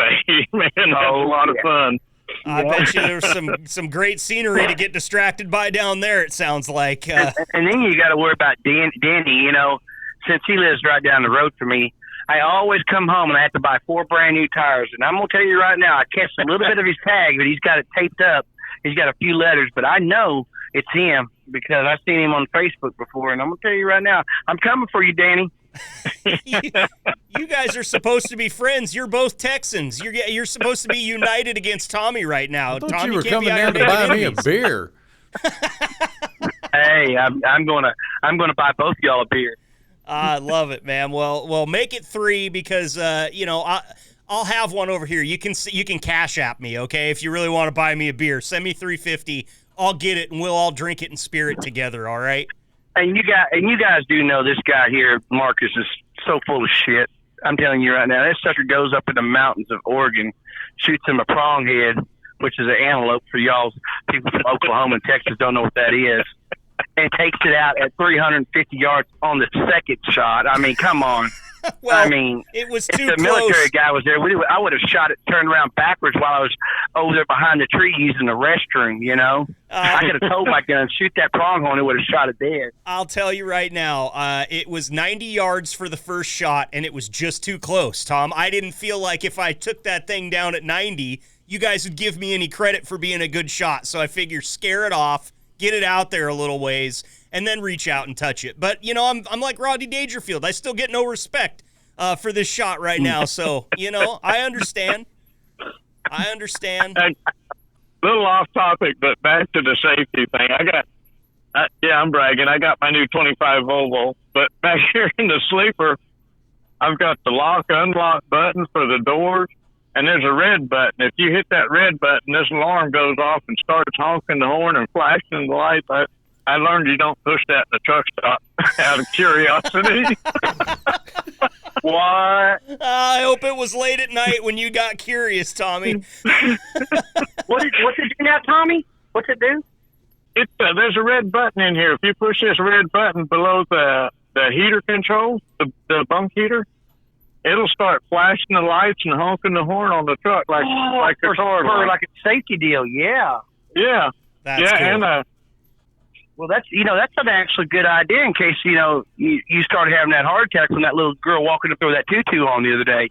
Man, that's a lot of fun. I bet you there's some great scenery to get distracted by down there, it sounds like. And then you got to worry about Danny, you know, since he lives right down the road from me. I always come home and I have to buy 4 brand new tires. And I'm going to tell you right now, I catch a little bit of his tag, but he's got it taped up. He's got a few letters, but I know it's him because I've seen him on Facebook before. And I'm going to tell you right now, I'm coming for you, Danny. You guys are supposed to be friends. You're both Texans. You're supposed to be united against Tommy right now. I thought Tommy you were can't coming be down to buy me a beer. Hey, I'm gonna buy both y'all a beer. I love it, man. Well, make it 3 because I'll have one over here. You can Cash App me, okay? If you really want to buy me a beer, send me $3.50. I'll get it, and we'll all drink it in spirit together. All right? And you guys do know this guy here, Marcus, is so full of shit. I'm telling you right now, this sucker goes up in the mountains of Oregon, shoots him a pronghead, which is an antelope for y'all people from Oklahoma and Texas don't know what that is, and takes it out at 350 yards on the second shot. I mean, come on. Well, I mean, it was if too the close. military guy was there, I would have shot it, turned around backwards while I was over there behind the tree using the restroom, you know? I could have told my gun, shoot that pronghorn, it would have shot it dead. I'll tell you right now, it was 90 yards for the first shot, and it was just too close, Tom. I didn't feel like if I took that thing down at 90, you guys would give me any credit for being a good shot. So I figure scare it off, get it out there a little ways, and then reach out and touch it. But, you know, I'm like Rodney Dangerfield. I still get no respect for this shot right now. So, you know, I understand. A little off topic, but back to the safety thing. I'm bragging. I got my new 25 Volvo, but back here in the sleeper, I've got the lock, unlock button for the doors, and there's a red button. If you hit that red button, this alarm goes off and starts honking the horn and flashing the lights. I learned you don't push that in the truck stop out of curiosity. What? I hope it was late at night when you got curious, Tommy. What's it do now, Tommy? What's it do? There's a red button in here. If you push this red button below the heater control, the bunk heater, it'll start flashing the lights and honking the horn on the truck like a car. Like a safety deal, yeah. Yeah. That's cool. And well, that's an actually good idea in case, you know, you started having that heart attack when that little girl walking up there with that tutu on the other day.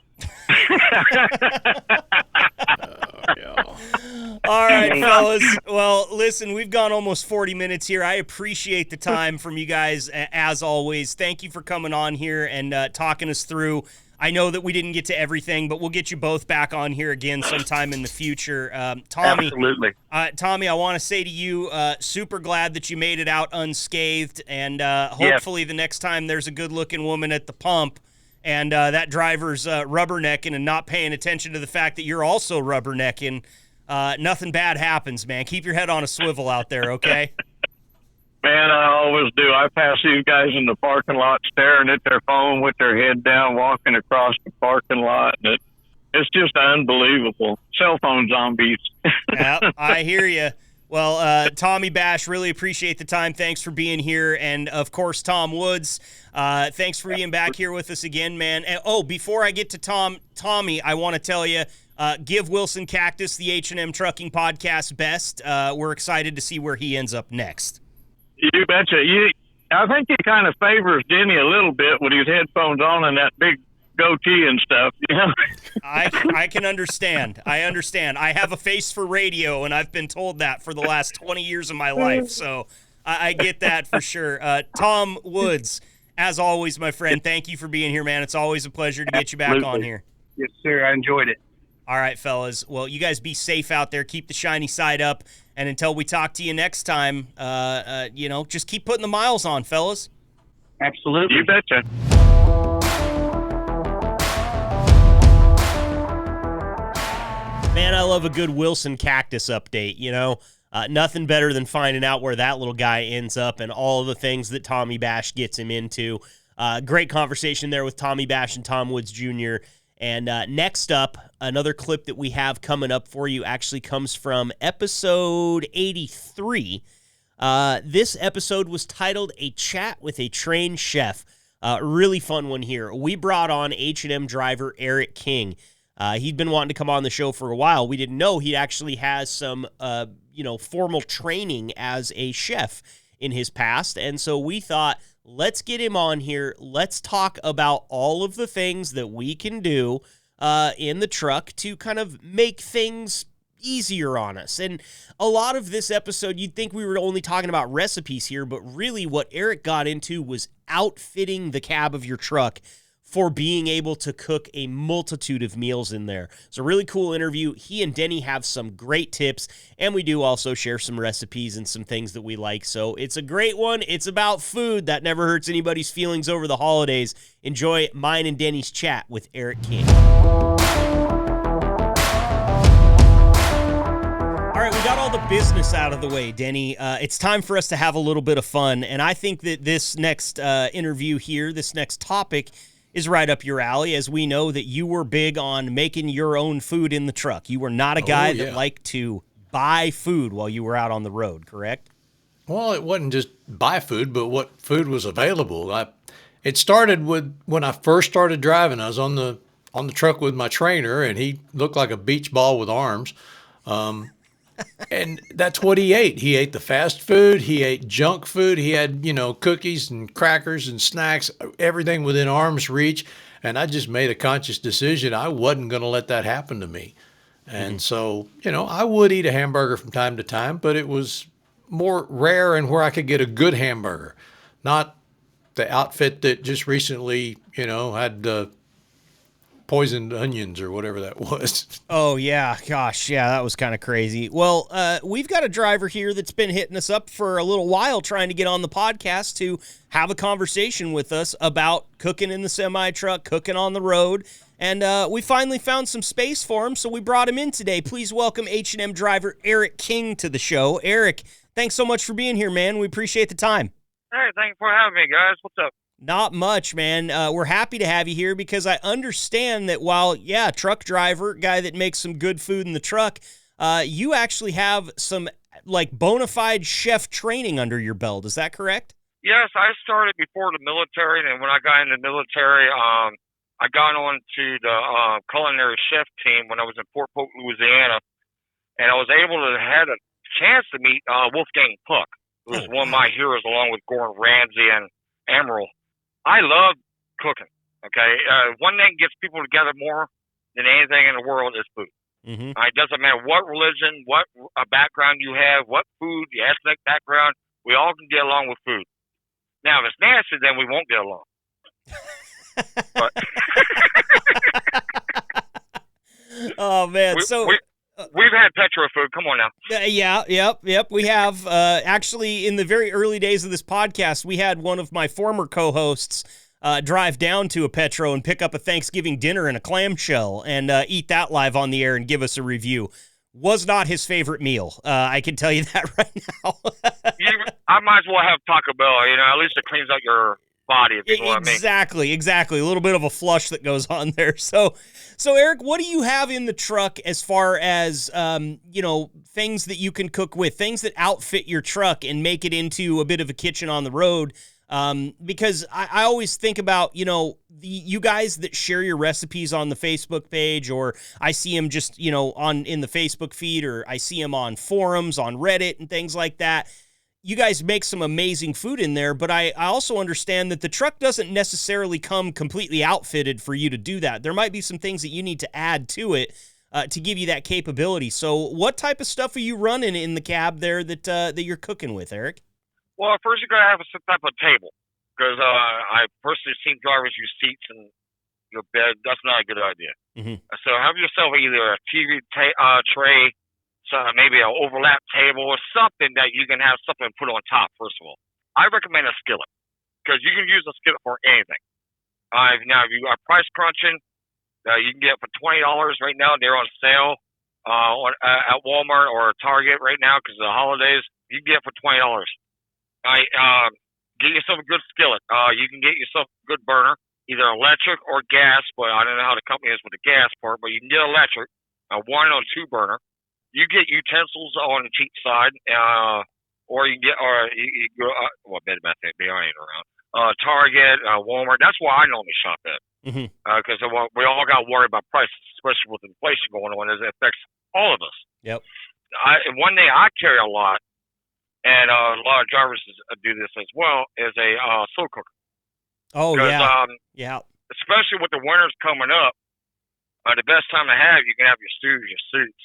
All right, fellas. Well, listen, we've gone almost 40 minutes here. I appreciate the time from you guys, as always. Thank you for coming on here and talking us through I know that we didn't get to everything, but we'll get you both back on here again sometime in the future. Tommy, Absolutely. Tommy, I want to say to you, super glad that you made it out unscathed, and hopefully the next time there's a good-looking woman at the pump and that driver's rubbernecking and not paying attention to the fact that you're also rubbernecking, nothing bad happens, man. Keep your head on a swivel out there, okay? Man, I always do. I pass these guys in the parking lot staring at their phone with their head down, walking across the parking lot. And it's just unbelievable. Cell phone zombies. Yeah, I hear you. Well, Tommy Bash, really appreciate the time. Thanks for being here. And, of course, Tom Woods, thanks for being back here with us again, man. And, before I get to Tommy, I want to tell you, give Wilson Cactus the H&M Trucking Podcast best. We're excited to see where he ends up next. You betcha. I think he kind of favors Denny a little bit with his headphones on and that big goatee and stuff. You know? I can understand. I understand. I have a face for radio, and I've been told that for the last 20 years of my life. So I get that for sure. Tom Woods, as always, my friend, thank you for being here, man. It's always a pleasure to get you back on here. Yes, sir. I enjoyed it. All right, fellas. Well, you guys be safe out there. Keep the shiny side up. And until we talk to you next time, just keep putting the miles on, fellas. Absolutely. You betcha. Man, I love a good Wilson Cactus update, Nothing better than finding out where that little guy ends up and all of the things that Tommy Bash gets him into. Great conversation there with Tommy Bash and Tom Woods Jr., and next up, another clip that we have coming up for you actually comes from episode 83. This episode was titled A Chat with a Trained Chef. Really fun one here. We brought on H&M driver Erik King. He'd been wanting to come on the show for a while. We didn't know he actually has some, formal training as a chef in his past, and so we thought, let's get him on here. Let's talk about all of the things that we can do in the truck to kind of make things easier on us. And a lot of this episode, you'd think we were only talking about recipes here, but really what Erik got into was outfitting the cab of your truck for being able to cook a multitude of meals in there. It's a really cool interview. He and Denny have some great tips, and we do also share some recipes and some things that we like. So it's a great one. It's about food. That never hurts anybody's feelings over the holidays. Enjoy mine and Denny's chat with Erik King. All right, we got all the business out of the way, Denny. It's time for us to have a little bit of fun, and I think that this next interview here, this next topic, is right up your alley, as we know that you were big on making your own food in the truck. You were not a guy that liked to buy food while you were out on the road, correct? Well, it wasn't just buy food, but what food was available. It started with when I first started driving. I was on the truck with my trainer, and he looked like a beach ball with arms. And that's what he ate. He ate the fast food. He ate junk food. He had, cookies and crackers and snacks, everything within arm's reach. And I just made a conscious decision. I wasn't going to let that happen to me. And so, I would eat a hamburger from time to time, but it was more rare and where I could get a good hamburger, not the outfit that just recently, had poisoned onions or whatever that was. Oh, yeah. Gosh, yeah, that was kind of crazy. Well, we've got a driver here that's been hitting us up for a little while trying to get on the podcast to have a conversation with us about cooking in the semi-truck, cooking on the road, and we finally found some space for him, so we brought him in today. Please welcome H&M driver Erik King to the show. Erik, thanks so much for being here, man. We appreciate the time. Hey, thanks for having me, guys. What's up? Not much, man. We're happy to have you here because I understand that while, truck driver, guy that makes some good food in the truck, you actually have some, bona fide chef training under your belt. Is that correct? Yes, I started before the military, and when I got in the military, I got on to the culinary chef team when I was in Fort Polk, Louisiana, and I was able to have a chance to meet Wolfgang Puck, who was one of my heroes along with Gordon Ramsay and Emerald. I love cooking, okay? One thing gets people together more than anything in the world is food. Mm-hmm. It doesn't matter what religion, what background you have, what food, the ethnic background, we all can get along with food. Now, if it's nasty, then we won't get along. But Oh man, we've had Petro food. Come on now. Yep. We have actually in the very early days of this podcast, we had one of my former co-hosts drive down to a Petro and pick up a Thanksgiving dinner in a clamshell and eat that live on the air and give us a review. Was not his favorite meal. I can tell you that right now. I might as well have Taco Bell. At least it cleans out your body. If you know what I mean. Exactly. A little bit of a flush that goes on there. So Erik, what do you have in the truck as far as things that you can cook with, things that outfit your truck and make it into a bit of a kitchen on the road? Because I always think about, you guys that share your recipes on the Facebook page, or I see them just, in the Facebook feed, or I see them on forums, on Reddit and things like that. You guys make some amazing food in there, but I also understand that the truck doesn't necessarily come completely outfitted for you to do that. There might be some things that you need to add to it to give you that capability. So what type of stuff are you running in the cab there that you're cooking with, Erik? Well, first you got to have some type of table, because I personally seen drivers use seats and your bed. That's not a good idea. Mm-hmm. So have yourself either a TV tray, so maybe an overlap table, or something that you can have something put on top, first of all. I recommend a skillet, because you can use a skillet for anything. Now, if you are price crunching, you can get it for $20 right now. They're on sale at Walmart or Target right now because of the holidays. You can get it for $20. Get yourself a good skillet. You can get yourself a good burner, either electric or gas, but I don't know how the company is with the gas part, but you can get electric, a 1 or 2 burner. You get utensils on the cheap side, or you go, Bed Bath & Beyond ain't around. Target, Walmart, that's where I normally shop at. Because we all got worried about prices, especially with inflation going on, as it affects all of us. Yep. One thing I carry a lot, and a lot of drivers do this as well, is a slow cooker. Oh, yeah. Especially with the winters coming up, the best time to have, you can have your stews, your soups,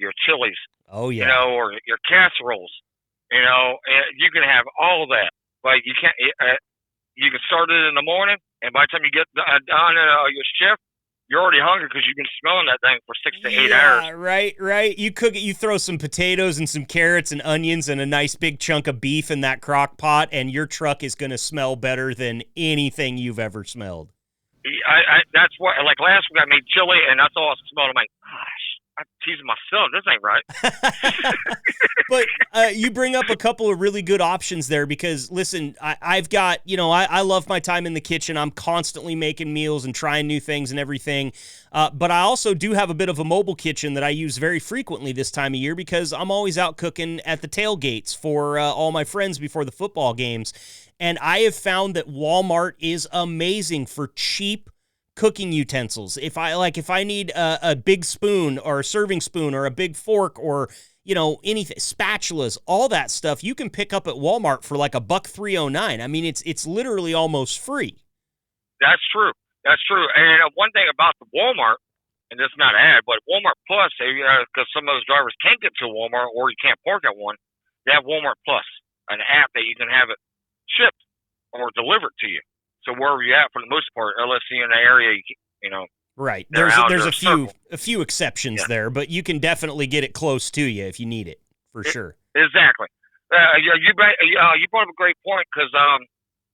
your chilies. Oh, yeah. Or your casseroles. You can have all of that. But you can't. You can start it in the morning, and by the time you get done your shift, you're already hungry because you've been smelling that thing for 6 to 8 hours. Right. You cook it, you throw some potatoes and some carrots and onions and a nice big chunk of beef in that crock pot, and your truck is going to smell better than anything you've ever smelled. That's what, like last week I made chili, and that's all I smelled. I'm like, gosh, I'm teasing myself. This ain't right. But you bring up a couple of really good options there because, listen, I've got, I love my time in the kitchen. I'm constantly making meals and trying new things and everything. But I also do have a bit of a mobile kitchen that I use very frequently this time of year because I'm always out cooking at the tailgates for all my friends before the football games. And I have found that Walmart is amazing for cheap cooking utensils. If I need a big spoon or a serving spoon or a big fork or anything, spatulas, all that stuff you can pick up at Walmart for like $1.309. I mean, it's literally almost free. That's true. And one thing about the Walmart, and this is not an ad, but Walmart Plus, because some of those drivers can't get to Walmart or you can't park at one, they have Walmart Plus, an app that you can have it shipped or delivered to you. So wherever you're at, for the most part, unless you're in the area, right. There's a few exceptions there, but you can definitely get it close to you if you need it, for sure. Exactly. You brought up a great point because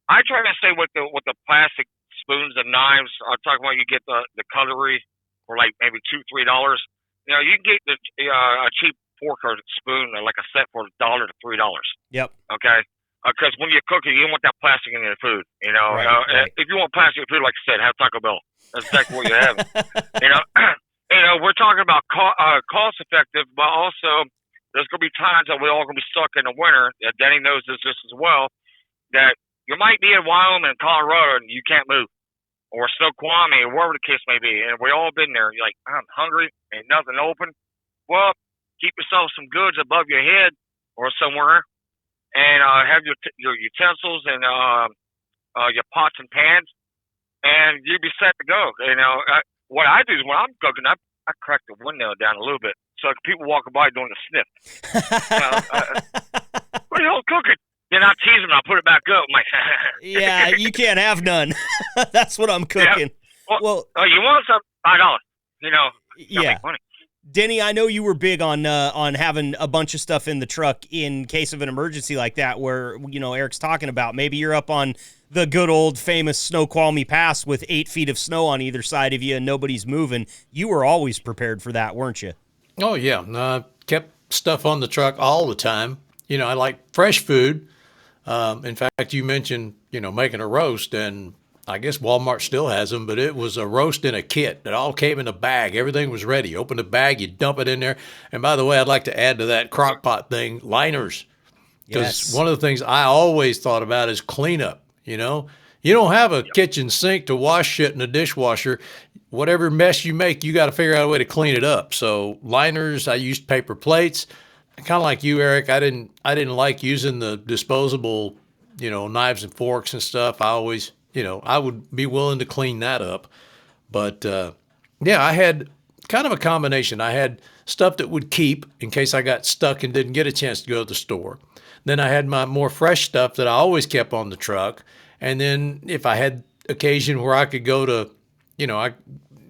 I try to stay with the plastic spoons and knives. I'm talking about you get the cutlery for like maybe $2-3. You can get a cheap fork or spoon like a set for $1 to $3. Yep. Okay. Because when you're cooking, you don't want that plastic in your food. Right. If you want plastic in your food, like I said, have Taco Bell. That's exactly what you're having. We're talking about cost effective, but also there's going to be times that we're all going to be stuck in the winter. Danny knows this just as well. That you might be in Wyoming and Colorado and you can't move, or Snoqualmie, or wherever the case may be, and we all been there. You're like, I'm hungry, ain't nothing open. Well, keep yourself some goods above your head or somewhere. And have your utensils and your pots and pans, and you'll be set to go. What I do is when I'm cooking, I crack the window down a little bit so people walking by doing the sniff. What are you all cooking? Then I tease them and I put it back up. I'm like, yeah, you can't have none. That's what I'm cooking. Yeah. Well, you want some $5? You know, yeah. make money. Denny, I know you were big on having a bunch of stuff in the truck in case of an emergency like that, where Erik's talking about. Maybe you're up on the good old famous Snoqualmie Pass with 8 feet of snow on either side of you and nobody's moving. You were always prepared for that, weren't you? Oh yeah, kept stuff on the truck all the time. I like fresh food. In fact, you mentioned making a roast, and I guess Walmart still has them, but it was a roast in a kit. It all came in a bag. Everything was ready. Open the bag, you dump it in there. And by the way, I'd like to add to that crock pot thing, liners. Because one of the things I always thought about is cleanup. You don't have a kitchen sink to wash shit in a dishwasher. Whatever mess you make, you got to figure out a way to clean it up. So liners, I used paper plates. Kind of like you, Erik. I didn't like using the disposable, knives and forks and stuff. I always, I would be willing to clean that up. But I had kind of a combination. I had stuff that would keep in case I got stuck and didn't get a chance to go to the store. Then I had my more fresh stuff that I always kept on the truck. And then if I had occasion where I could go to, I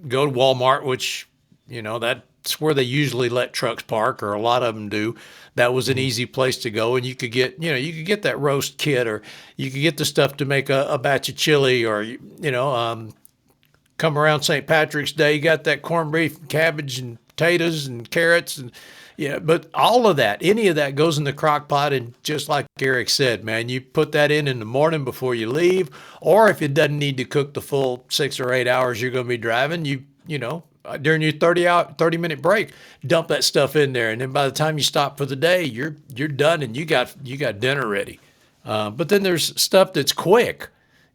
go to Walmart, which, that's where they usually let trucks park, or a lot of them do. That was an easy place to go, and you could get that roast kit, or you could get the stuff to make a batch of chili, or come around St. Patrick's Day, you got that corned beef, and cabbage, and potatoes, and carrots, and but all of that, any of that goes in the crock pot, and just like Erik said, man, you put that in the morning before you leave, or if it doesn't need to cook the full 6 or 8 hours you're going to be driving, during your 30-minute break, dump that stuff in there, and then by the time you stop for the day, you're done, and you got dinner ready. But then there's stuff that's quick,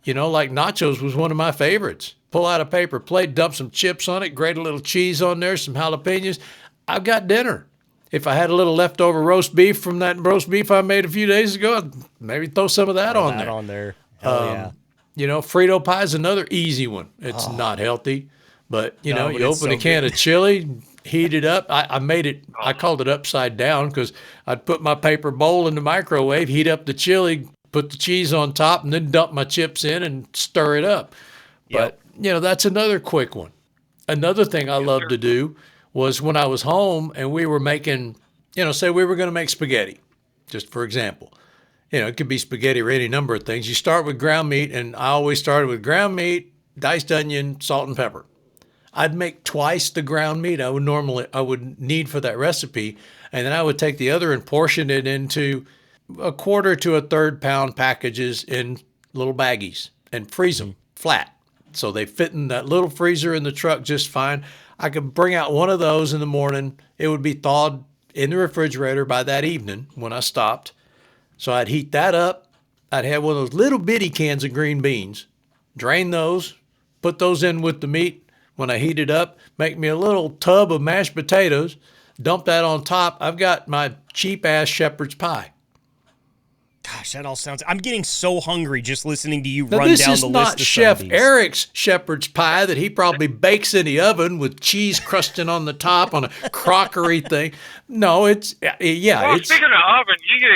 like nachos was one of my favorites. Pull out a paper plate, dump some chips on it, grate a little cheese on there, some jalapenos. I've got dinner. If I had a little leftover roast beef from that roast beef I made a few days ago, I'd maybe throw some of that on there. Hell yeah. Frito pie is another easy one. It's not healthy. But, you open a can of chili, heat it up. I made it, I called it upside down because I'd put my paper bowl in the microwave, heat up the chili, put the cheese on top, and then dump my chips in and stir it up. But, that's another quick one. Another thing I loved to do was when I was home and we were making, say we were going to make spaghetti, just for example. It could be spaghetti or any number of things. You start with ground meat, and I always started with ground meat, diced onion, salt, and pepper. I'd make twice the ground meat I would need for that recipe, and then I would take the other and portion it into 1/4 to 1/3 pound packages in little baggies and freeze them flat. So they fit in that little freezer in the truck just fine. I could bring out one of those in the morning. It would be thawed in the refrigerator by that evening when I stopped. So I'd heat that up. I'd have one of those little bitty cans of green beans, drain those, put those in with the meat. When I heat it up, make me a little tub of mashed potatoes, dump that on top. I've got my cheap-ass shepherd's pie. Gosh, that all sounds... I'm getting so hungry just listening to you now, run down the list of This is not Chef Erik's shepherd's pie that he probably bakes in the oven with cheese crusting on the top on a crockery thing. No, it's... Well, speaking of oven, you get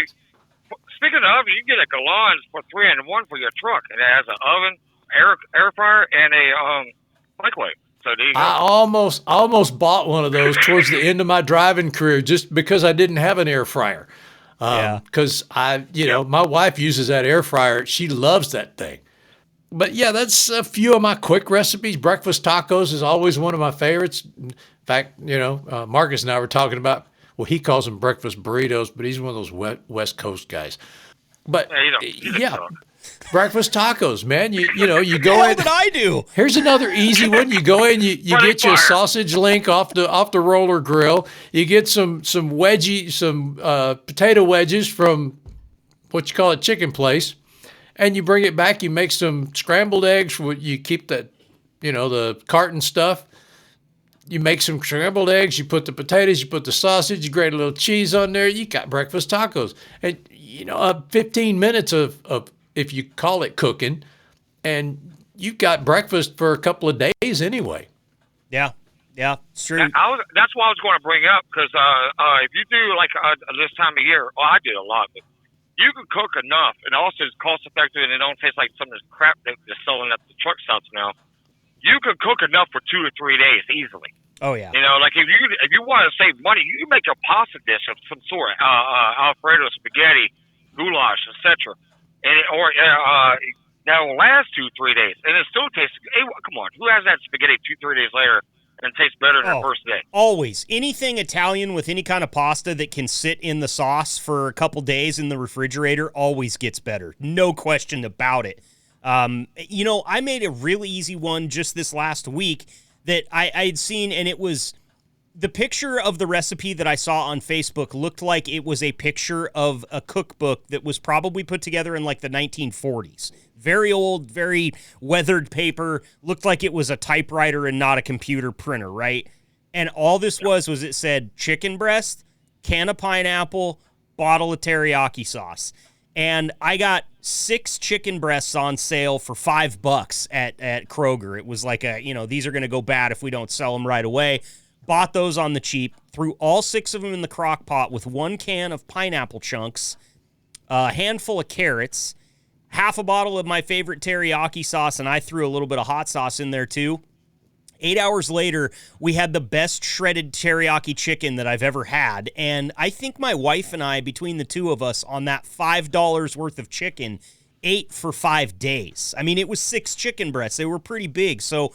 a Galans for 3-in-1 for your truck. And it has an oven, air fryer, and a microwave. So there you go. I almost bought one of those towards the end of my driving career just because I didn't have an air fryer. Because my wife uses that air fryer. She loves that thing. But yeah, that's a few of my quick recipes. Breakfast tacos is always one of my favorites. In fact, Marcus and I were talking about, well, he calls them breakfast burritos, but he's one of those West Coast guys. But breakfast tacos, man. You go in. What did I do? Here's another easy one. You go in, you get your sausage link off the roller grill. You get some potato wedges from what you call a chicken place, and you bring it back. You make some scrambled eggs. You keep that, the carton stuff. You make some scrambled eggs. You put the potatoes. You put the sausage. You grate a little cheese on there. You got breakfast tacos, and 15 minutes of if you call it cooking, and you've got breakfast for a couple of days anyway. Yeah, it's true. That's what I was going to bring up, because if you do like this time of year, I did a lot, but you can cook enough, and also it's cost effective, and it don't taste like some of this crap that they're selling at the truck stops now. you could cook enough for 2 to 3 days easily. Oh yeah. You know, like if you want to save money, you can make a pasta dish of some sort, Alfredo, spaghetti, goulash, etc. And that will last 2-3 days, and it still tastes. Hey, come on, who has that spaghetti 2-3 days later and it tastes better than the first day? Always. Anything Italian with any kind of pasta that can sit in the sauce for a couple days in the refrigerator always gets better. No question about it. You know, I made a really easy one just this last week that I had seen, and it was the picture of the recipe that I saw on Facebook looked like it was a picture of a cookbook that was probably put together in like the 1940s. Very old, very weathered paper. Looked like it was a typewriter and not a computer printer, right? And all this was it said chicken breast, can of pineapple, bottle of teriyaki sauce. And I got 6 chicken breasts on sale for $5 at Kroger. It was like these are going to go bad if we don't sell them right away. Bought those on the cheap, threw all 6 of them in the crock pot with 1 can of pineapple chunks, a handful of carrots, half a bottle of my favorite teriyaki sauce, and I threw a little bit of hot sauce in there too. 8 hours later, we had the best shredded teriyaki chicken that I've ever had, and I think my wife and I, between the two of us, on that $5 worth of chicken, ate for 5 days. I mean, it was 6 chicken breasts. They were pretty big, so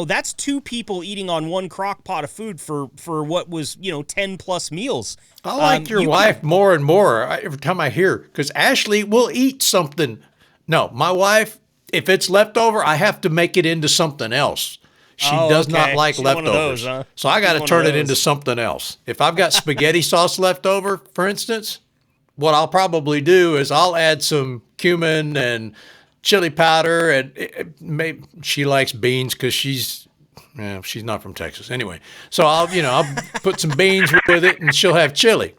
that's 2 people eating on 1 crock pot of food for what was 10+ meals. I like your wife more and more every time I hear, because Ashley will eat something. No, my wife, if it's leftover, I have to make it into something else. She does not like leftovers. One of those, huh? So I got to turn it into something else. If I've got spaghetti sauce left over, for instance, what I'll probably do is I'll add some cumin and chili powder, and maybe she likes beans because she's not from Texas anyway. So I'll put some beans with it, and she'll have chili.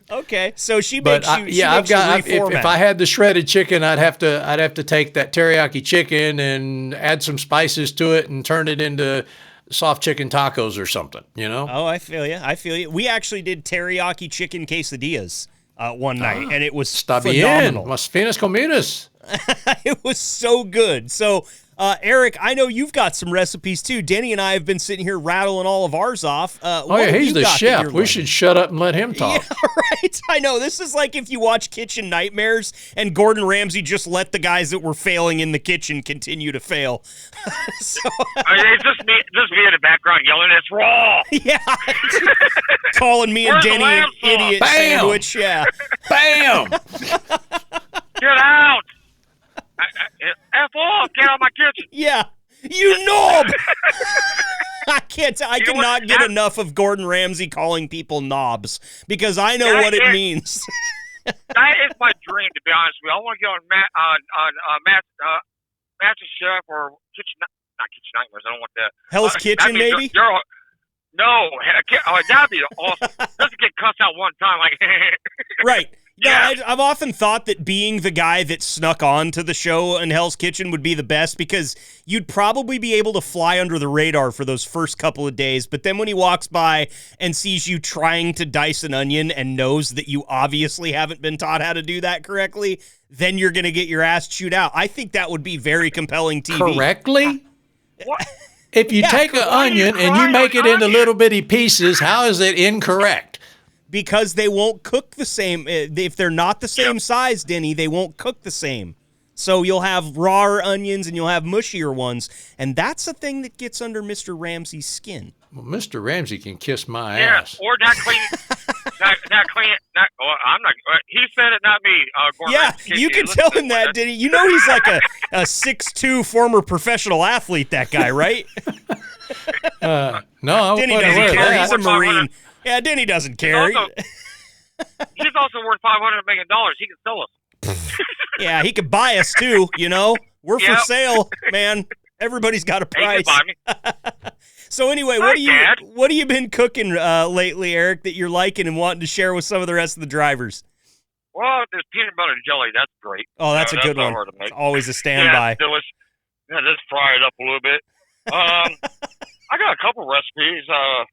Okay, so she makes you. If I had the shredded chicken, I'd have to take that teriyaki chicken and add some spices to it and turn it into soft chicken tacos or something. Oh, I feel you. We actually did teriyaki chicken quesadillas one night, and it was phenomenal. Las finas comidas. It was so good. So, Erik, I know you've got some recipes too. Denny and I have been sitting here rattling all of ours off. He's the chef. We should shut up and let him talk. Yeah, right. I know. This is like if you watch Kitchen Nightmares and Gordon Ramsay just let the guys that were failing in the kitchen continue to fail. It's just me in the background yelling, "It's raw!" Yeah. Calling me and Denny an idiot. Bam! Sandwich. Yeah. Bam! Get out! F off! Get out of my kitchen! Yeah, you knob! I cannot get enough of Gordon Ramsay calling people knobs because I know what it means. That is my dream, to be honest with you. I want to get on Master Chef or not Kitchen Nightmares. I don't want that. Hell's Kitchen, maybe? No, that'd be awesome. Just to get cussed out one time, like. Right. Yeah, I've often thought that being the guy that snuck on to the show in Hell's Kitchen would be the best because you'd probably be able to fly under the radar for those first couple of days. But then when he walks by and sees you trying to dice an onion and knows that you obviously haven't been taught how to do that correctly, then you're going to get your ass chewed out. I think that would be very compelling TV. Correctly? What? If you take an onion and you make it into little bitty pieces, how is it incorrect? Because they won't cook the same. If they're not the same size, Denny, they won't cook the same. So you'll have rawer onions and you'll have mushier ones. And that's a thing that gets under Mr. Ramsay's skin. Well, Mr. Ramsay can kiss my ass. Or not clean. I'm not. He said it, not me. Gordon yeah, you can tell him that, Denny. You know he's like a 6'2" former professional athlete, that guy, right? No, I Denny wasn't doesn't aware of care. that. He's a Marine. Yeah, Denny doesn't care. He's also worth $500 million. He can sell us. Yeah, he could buy us too. We're for sale, man. Everybody's got a price. He can buy me. So anyway, what have you been cooking lately, Erik, that you're liking and wanting to share with some of the rest of the drivers? Well, there's peanut butter and jelly. That's great. Oh, that's a good one. It's always a standby. Yeah, delicious. Yeah, just fry it up a little bit. I got a couple recipes. I'm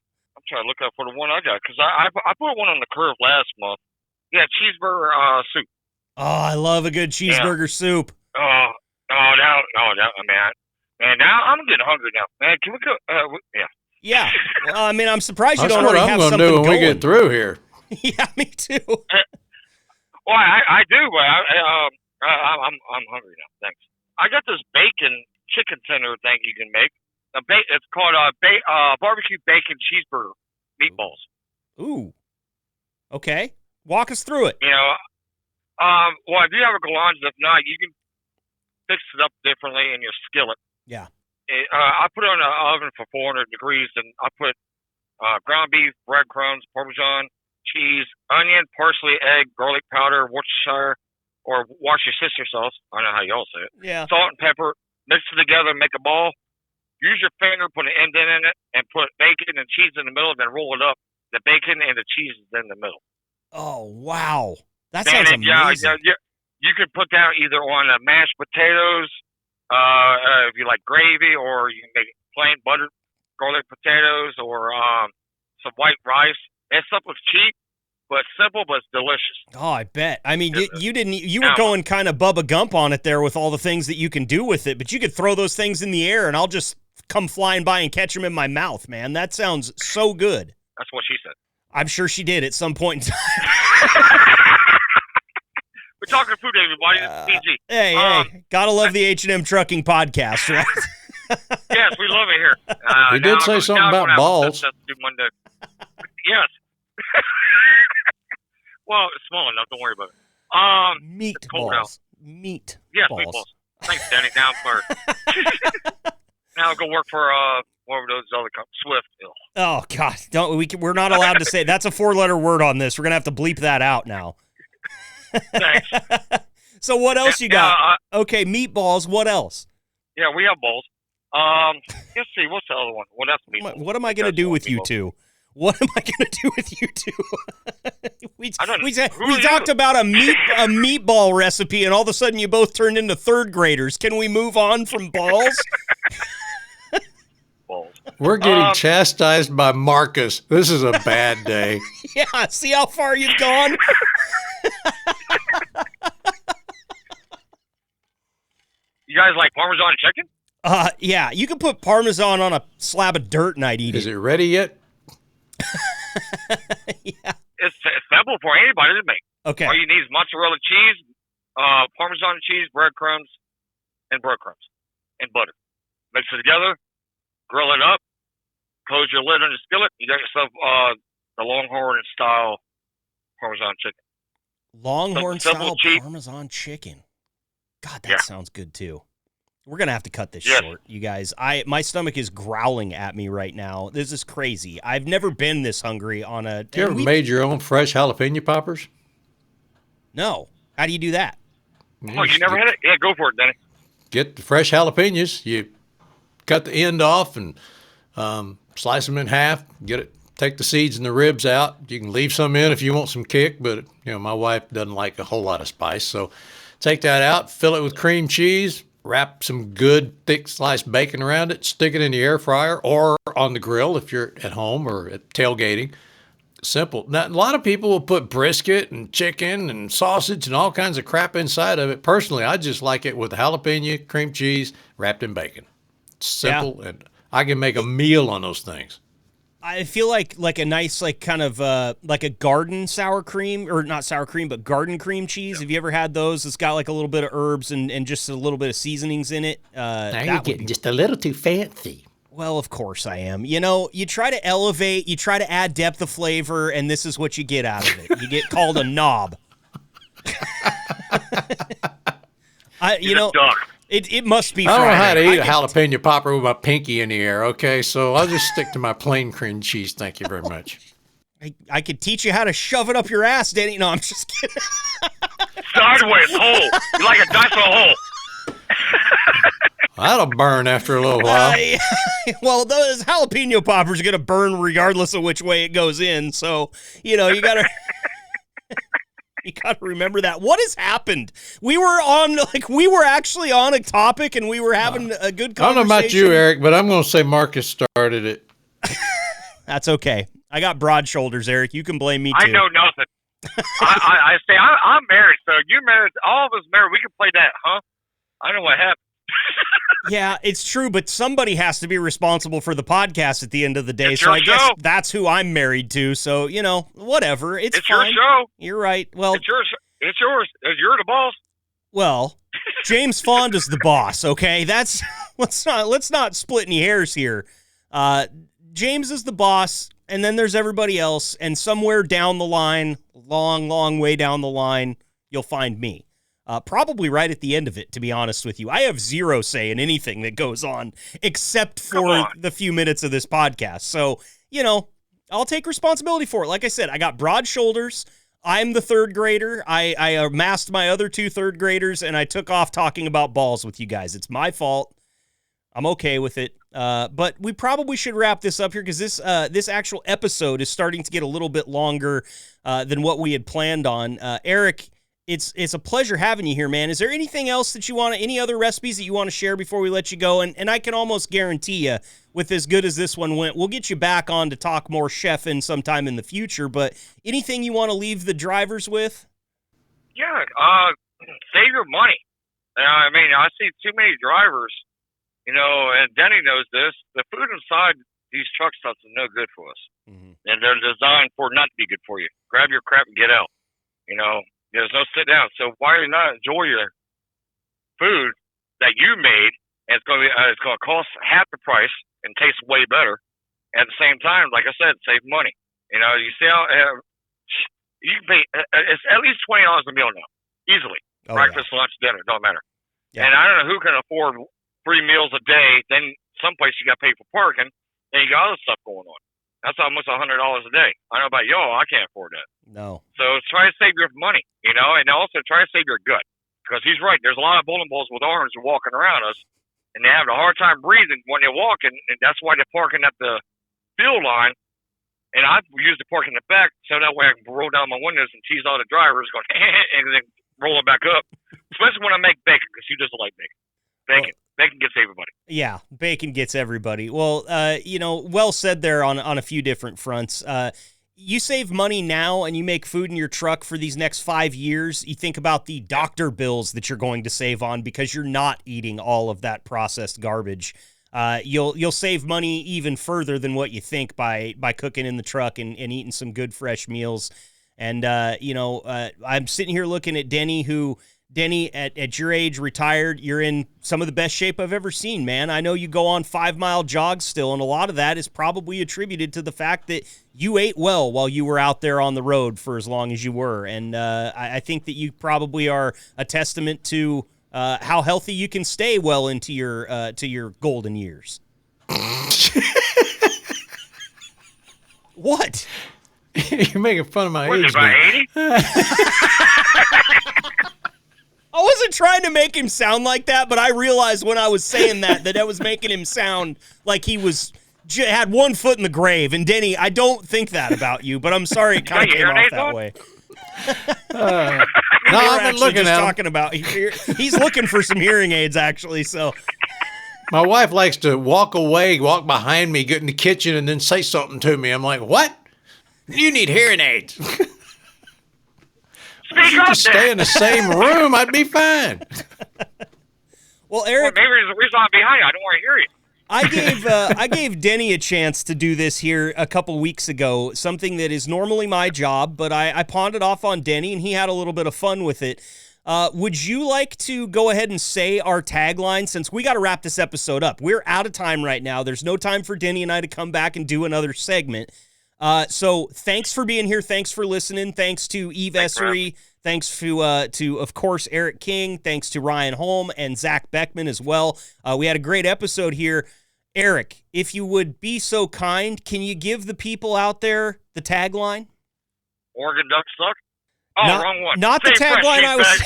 trying to look up for the one I got because I put one on the curve last month. Yeah, cheeseburger soup. Oh, I love a good cheeseburger soup. Man. And now I'm getting hungry now, man. Can we go? Yeah. Yeah. Well, I mean, I'm surprised you That's don't what already I'm have going to something do when we going. get through here. Yeah, me too. Well, I do, but I'm hungry now. Thanks. I got this bacon chicken tender thing you can make. It's called barbecue bacon cheeseburger meatballs. Ooh. Okay. Walk us through it. You know, well, if you have a Galans, if not, you can fix it up differently in your skillet. Yeah. I put it on the oven for 400 degrees, and I put ground beef, breadcrumbs, Parmesan, cheese, onion, parsley, egg, garlic powder, Worcestershire, or Worcestershire sauce. I don't know how y'all say it. Yeah. Salt and pepper. Mix it together, make a ball. Use your finger, put an indent in it, and put bacon and cheese in the middle, then roll it up. The bacon and the cheese is in the middle. Oh, wow. That sounds amazing. Yeah. You could put that either on mashed potatoes, if you like gravy, or you can make plain buttered garlic potatoes, or some white rice. That stuff was cheap, but simple, but it's delicious. Oh, I bet. I mean, you were going kind of Bubba Gump on it there with all the things that you can do with it, but you could throw those things in the air and I'll just come flying by and catch them in my mouth, man. That sounds so good. That's what she said. I'm sure she did at some point in time. We're talking food, everybody. This is PG. Hey, gotta love the H&M Trucking Podcast, right? Yes, we love it here. You did say something about balls. Yes. Well, it's small enough. Don't worry about it. Meatballs. Meat. Yes, balls. meatballs. Thanks, Danny. Now I'm sorry. Now I'll go work for what were those other companies? Swift. Oh God, we're not allowed to say that's a 4-letter word on this. We're gonna have to bleep that out now. Thanks. So what else you got? Okay, meatballs. What else? Yeah, we have balls. Let's see. What's the other one? Well, that's meatballs. What am I gonna do with you two? What am I gonna do with you two? we talked about a meatball recipe, and all of a sudden you both turned into third graders. Can we move on from balls? Balls. We're getting chastised by Marcus. This is a bad day. Yeah, see how far you've gone? You guys like Parmesan chicken? Yeah, you can put Parmesan on a slab of dirt and I'd eat it. Is it ready yet? Yeah. It's simple for anybody to make. Okay. All you need is mozzarella cheese, Parmesan cheese, breadcrumbs, and butter. Mix it together, grill it up, close your lid on the skillet. You got yourself the Longhorn style Parmesan chicken. Longhorn style cheap. Parmesan chicken. God, that sounds good too. We're gonna have to cut this short, you guys. My stomach is growling at me right now. This is crazy. I've never been this hungry on a. You ever made your own fresh jalapeno poppers? No. How do you do that? Oh, you never had it? Yeah, go for it, Danny. Get the fresh jalapenos. You cut the end off and slice them in half. Take the seeds and the ribs out. You can leave some in if you want some kick, but my wife doesn't like a whole lot of spice, so take that out. Fill it with cream cheese. Wrap some good thick sliced bacon around it. Stick it in the air fryer or on the grill if you're at home or at tailgating. Simple. Now, a lot of people will put brisket and chicken and sausage and all kinds of crap inside of it. Personally, I just like it with jalapeno, cream cheese, wrapped in bacon. It's simple, and I can make a meal on those things. I feel like a nice, kind of like a garden sour cream, or not sour cream, but garden cream cheese. Have you ever had those? It's got like a little bit of herbs and just a little bit of seasonings in it. Now you're getting just a little too fancy. Well, of course I am. You try to elevate, you try to add depth of flavor, and this is what you get out of it. You get called a knob. It must be Friday. I don't know how to eat a jalapeno popper with my pinky in the air, okay? So I'll just stick to my plain cream cheese. Thank you very much. I could teach you how to shove it up your ass, Danny. No, I'm just kidding. Sideways, hole. You like a dice hole. That'll burn after a little while. Well, those jalapeno poppers are going to burn regardless of which way it goes in. So, you got to... You got to remember that. What has happened? We were actually on a topic and we were having a good conversation. I don't know about you, Eric, but I'm going to say Marcus started it. That's okay. I got broad shoulders, Eric. You can blame me too. I know nothing. I say I'm married, so you're married. All of us married. We can play that, huh? I know what happened. Yeah, it's true, but somebody has to be responsible for the podcast at the end of the day. It's so your I guess show. that's who I'm married to. So, whatever. It's your fine. show. You're right. Well, It's yours. You're the boss. Well, James Fonda's the boss, okay? That's let's not split any hairs here. James is the boss, and then there's everybody else, and somewhere down the line, long way down the line, you'll find me. Probably right at the end of it, to be honest with you. I have zero say in anything that goes on except for the few minutes of this podcast. So, I'll take responsibility for it. Like I said, I got broad shoulders. I'm the third grader. I amassed my other 2 third graders, and I took off talking about balls with you guys. It's my fault. I'm okay with it. But we probably should wrap this up here because this actual episode is starting to get a little bit longer than what we had planned on. Erik, it's a pleasure having you here, man. Is there anything else that you any other recipes that you want to share before we let you go? And I can almost guarantee you, with as good as this one went, we'll get you back on to talk more chefing sometime in the future. But anything you want to leave the drivers with? Yeah, save your money. I mean, I see too many drivers, and Denny knows this. The food inside these truck stops is no good for us. Mm-hmm. And they're designed for not to be good for you. Grab your crap and get out. There's no sit down. So why not enjoy your food that you made, and it's going to cost half the price and taste way better. At the same time, like I said, save money. You see how you can pay. It's at least $20 a meal now, easily. Breakfast, lunch, dinner, don't matter. Yeah. And I don't know who can afford 3 meals a day. Then someplace you got to pay for parking. Then you got other stuff going on. That's almost $100 a day. I don't know about y'all. I can't afford that. No. So try to save your money, and also try to save your gut. Because he's right. There's a lot of bowling balls with arms walking around us, and they have a hard time breathing when they're walking, and that's why they're parking at the field line. And I use the park in the back so that way I can roll down my windows and tease all the drivers going, and then roll it back up. Especially when I make bacon, because he doesn't like bacon. Bacon gets everybody. Yeah, bacon gets everybody. Well, well said there on a few different fronts. You save money now and you make food in your truck for these next 5 years. You think about the doctor bills that you're going to save on because you're not eating all of that processed garbage. You'll save money even further than what you think by cooking in the truck and eating some good fresh meals. And, I'm sitting here looking at Denny, at your age, retired, you're in some of the best shape I've ever seen, man. I know you go on 5-mile jogs still, and a lot of that is probably attributed to the fact that you ate well while you were out there on the road for as long as you were. And I think that you probably are a testament to how healthy you can stay well into your golden years. What? You're making fun of my age. About 80? I wasn't trying to make him sound like that, but I realized when I was saying that I was making him sound like he had one foot in the grave. And Denny, I don't think that about you, but I'm sorry it kind of came off that way. No, I've been looking at talking about. He's looking for some hearing aids, actually. So my wife likes to walk behind me, get in the kitchen, and then say something to me. I'm like, what? You need hearing aids. Speak up, just stay in the same room, I'd be fine. Well, Erik, maybe there's a reason I'm behind you. I don't want to hear you. I gave Denny a chance to do this here a couple weeks ago, something that is normally my job, but I pawned it off on Denny, and he had a little bit of fun with it. Would you like to go ahead and say our tagline, since we got to wrap this episode up? We're out of time right now. There's no time for Denny and I to come back and do another segment. So thanks for being here. Thanks for listening. Thanks to Eve Essery. Thanks to, of course, Erik King. Thanks to Ryan Holm and Zach Beckman as well. We had a great episode here. Erik, if you would be so kind, can you give the people out there the tagline? Oregon ducks suck? Oh, wrong one. Not the tagline I was...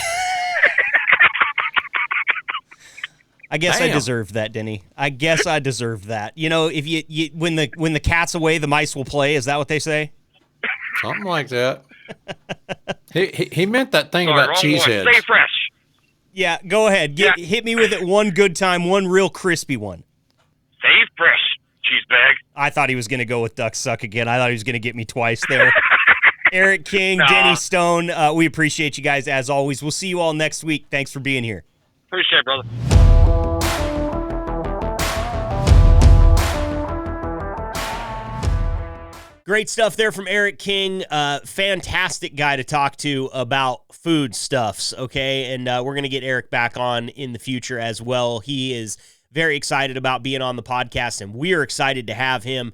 I guess Damn. I deserved that, Denny. I guess I deserved that. If you when the cat's away, the mice will play. Is that what they say? Something like that. He meant that thing about cheeseheads. Stay fresh. Yeah, go ahead. Hit me with it one good time, one real crispy one. Stay fresh, cheese bag. I thought he was going to go with duck suck again. I thought he was going to get me twice there. Erik King, Denny Stone, we appreciate you guys as always. We'll see you all next week. Thanks for being here. Appreciate it, brother. Great stuff there from Erik King. Fantastic guy to talk to about food stuffs, okay? And we're going to get Erik back on in the future as well. He is very excited about being on the podcast, and we're excited to have him.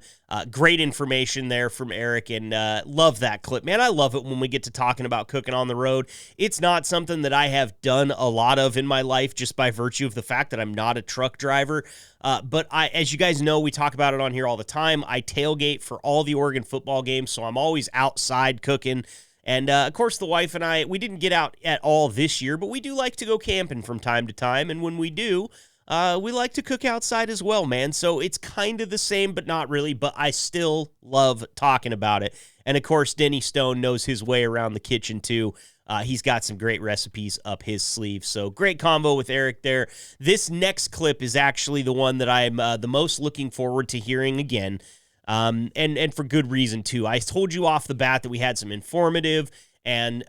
Great information there from Erik, and love that clip. Man, I love it when we get to talking about cooking on the road. It's not something that I have done a lot of in my life just by virtue of the fact that I'm not a truck driver. But as you guys know, we talk about it on here all the time. I tailgate for all the Oregon football games, so I'm always outside cooking. And, of course, the wife and I, we didn't get out at all this year, but we do like to go camping from time to time, and when we do, we like to cook outside as well, man. So it's kind of the same, but not really. But I still love talking about it. And, of course, Denny Stone knows his way around the kitchen, too. He's got some great recipes up his sleeve. So great combo with Erik there. This next clip is actually the one that I'm the most looking forward to hearing again. And for good reason, too. I told you off the bat that we had some informative and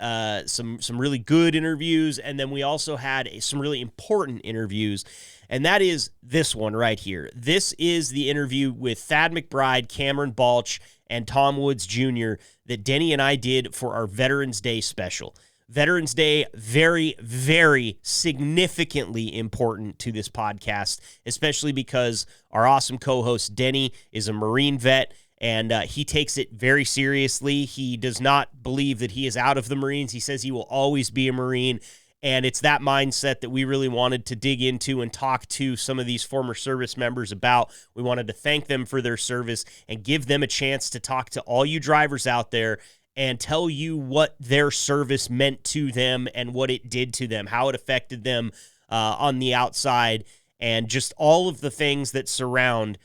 some really good interviews. And then we also had some really important interviews. And that is this one right here. This is the interview with Thad McBride, Cameron Balch, and Tom Woods Jr. that Denny and I did for our Veterans Day special. Veterans Day, very, very significantly important to this podcast, especially because our awesome co-host Denny is a Marine vet, and he takes it very seriously. He does not believe that he is out of the Marines. He says he will always be a Marine. And it's that mindset that we really wanted to dig into and talk to some of these former service members about. We wanted to thank them for their service and give them a chance to talk to all you drivers out there and tell you what their service meant to them and what it did to them, how it affected them on the outside, and just all of the things that surround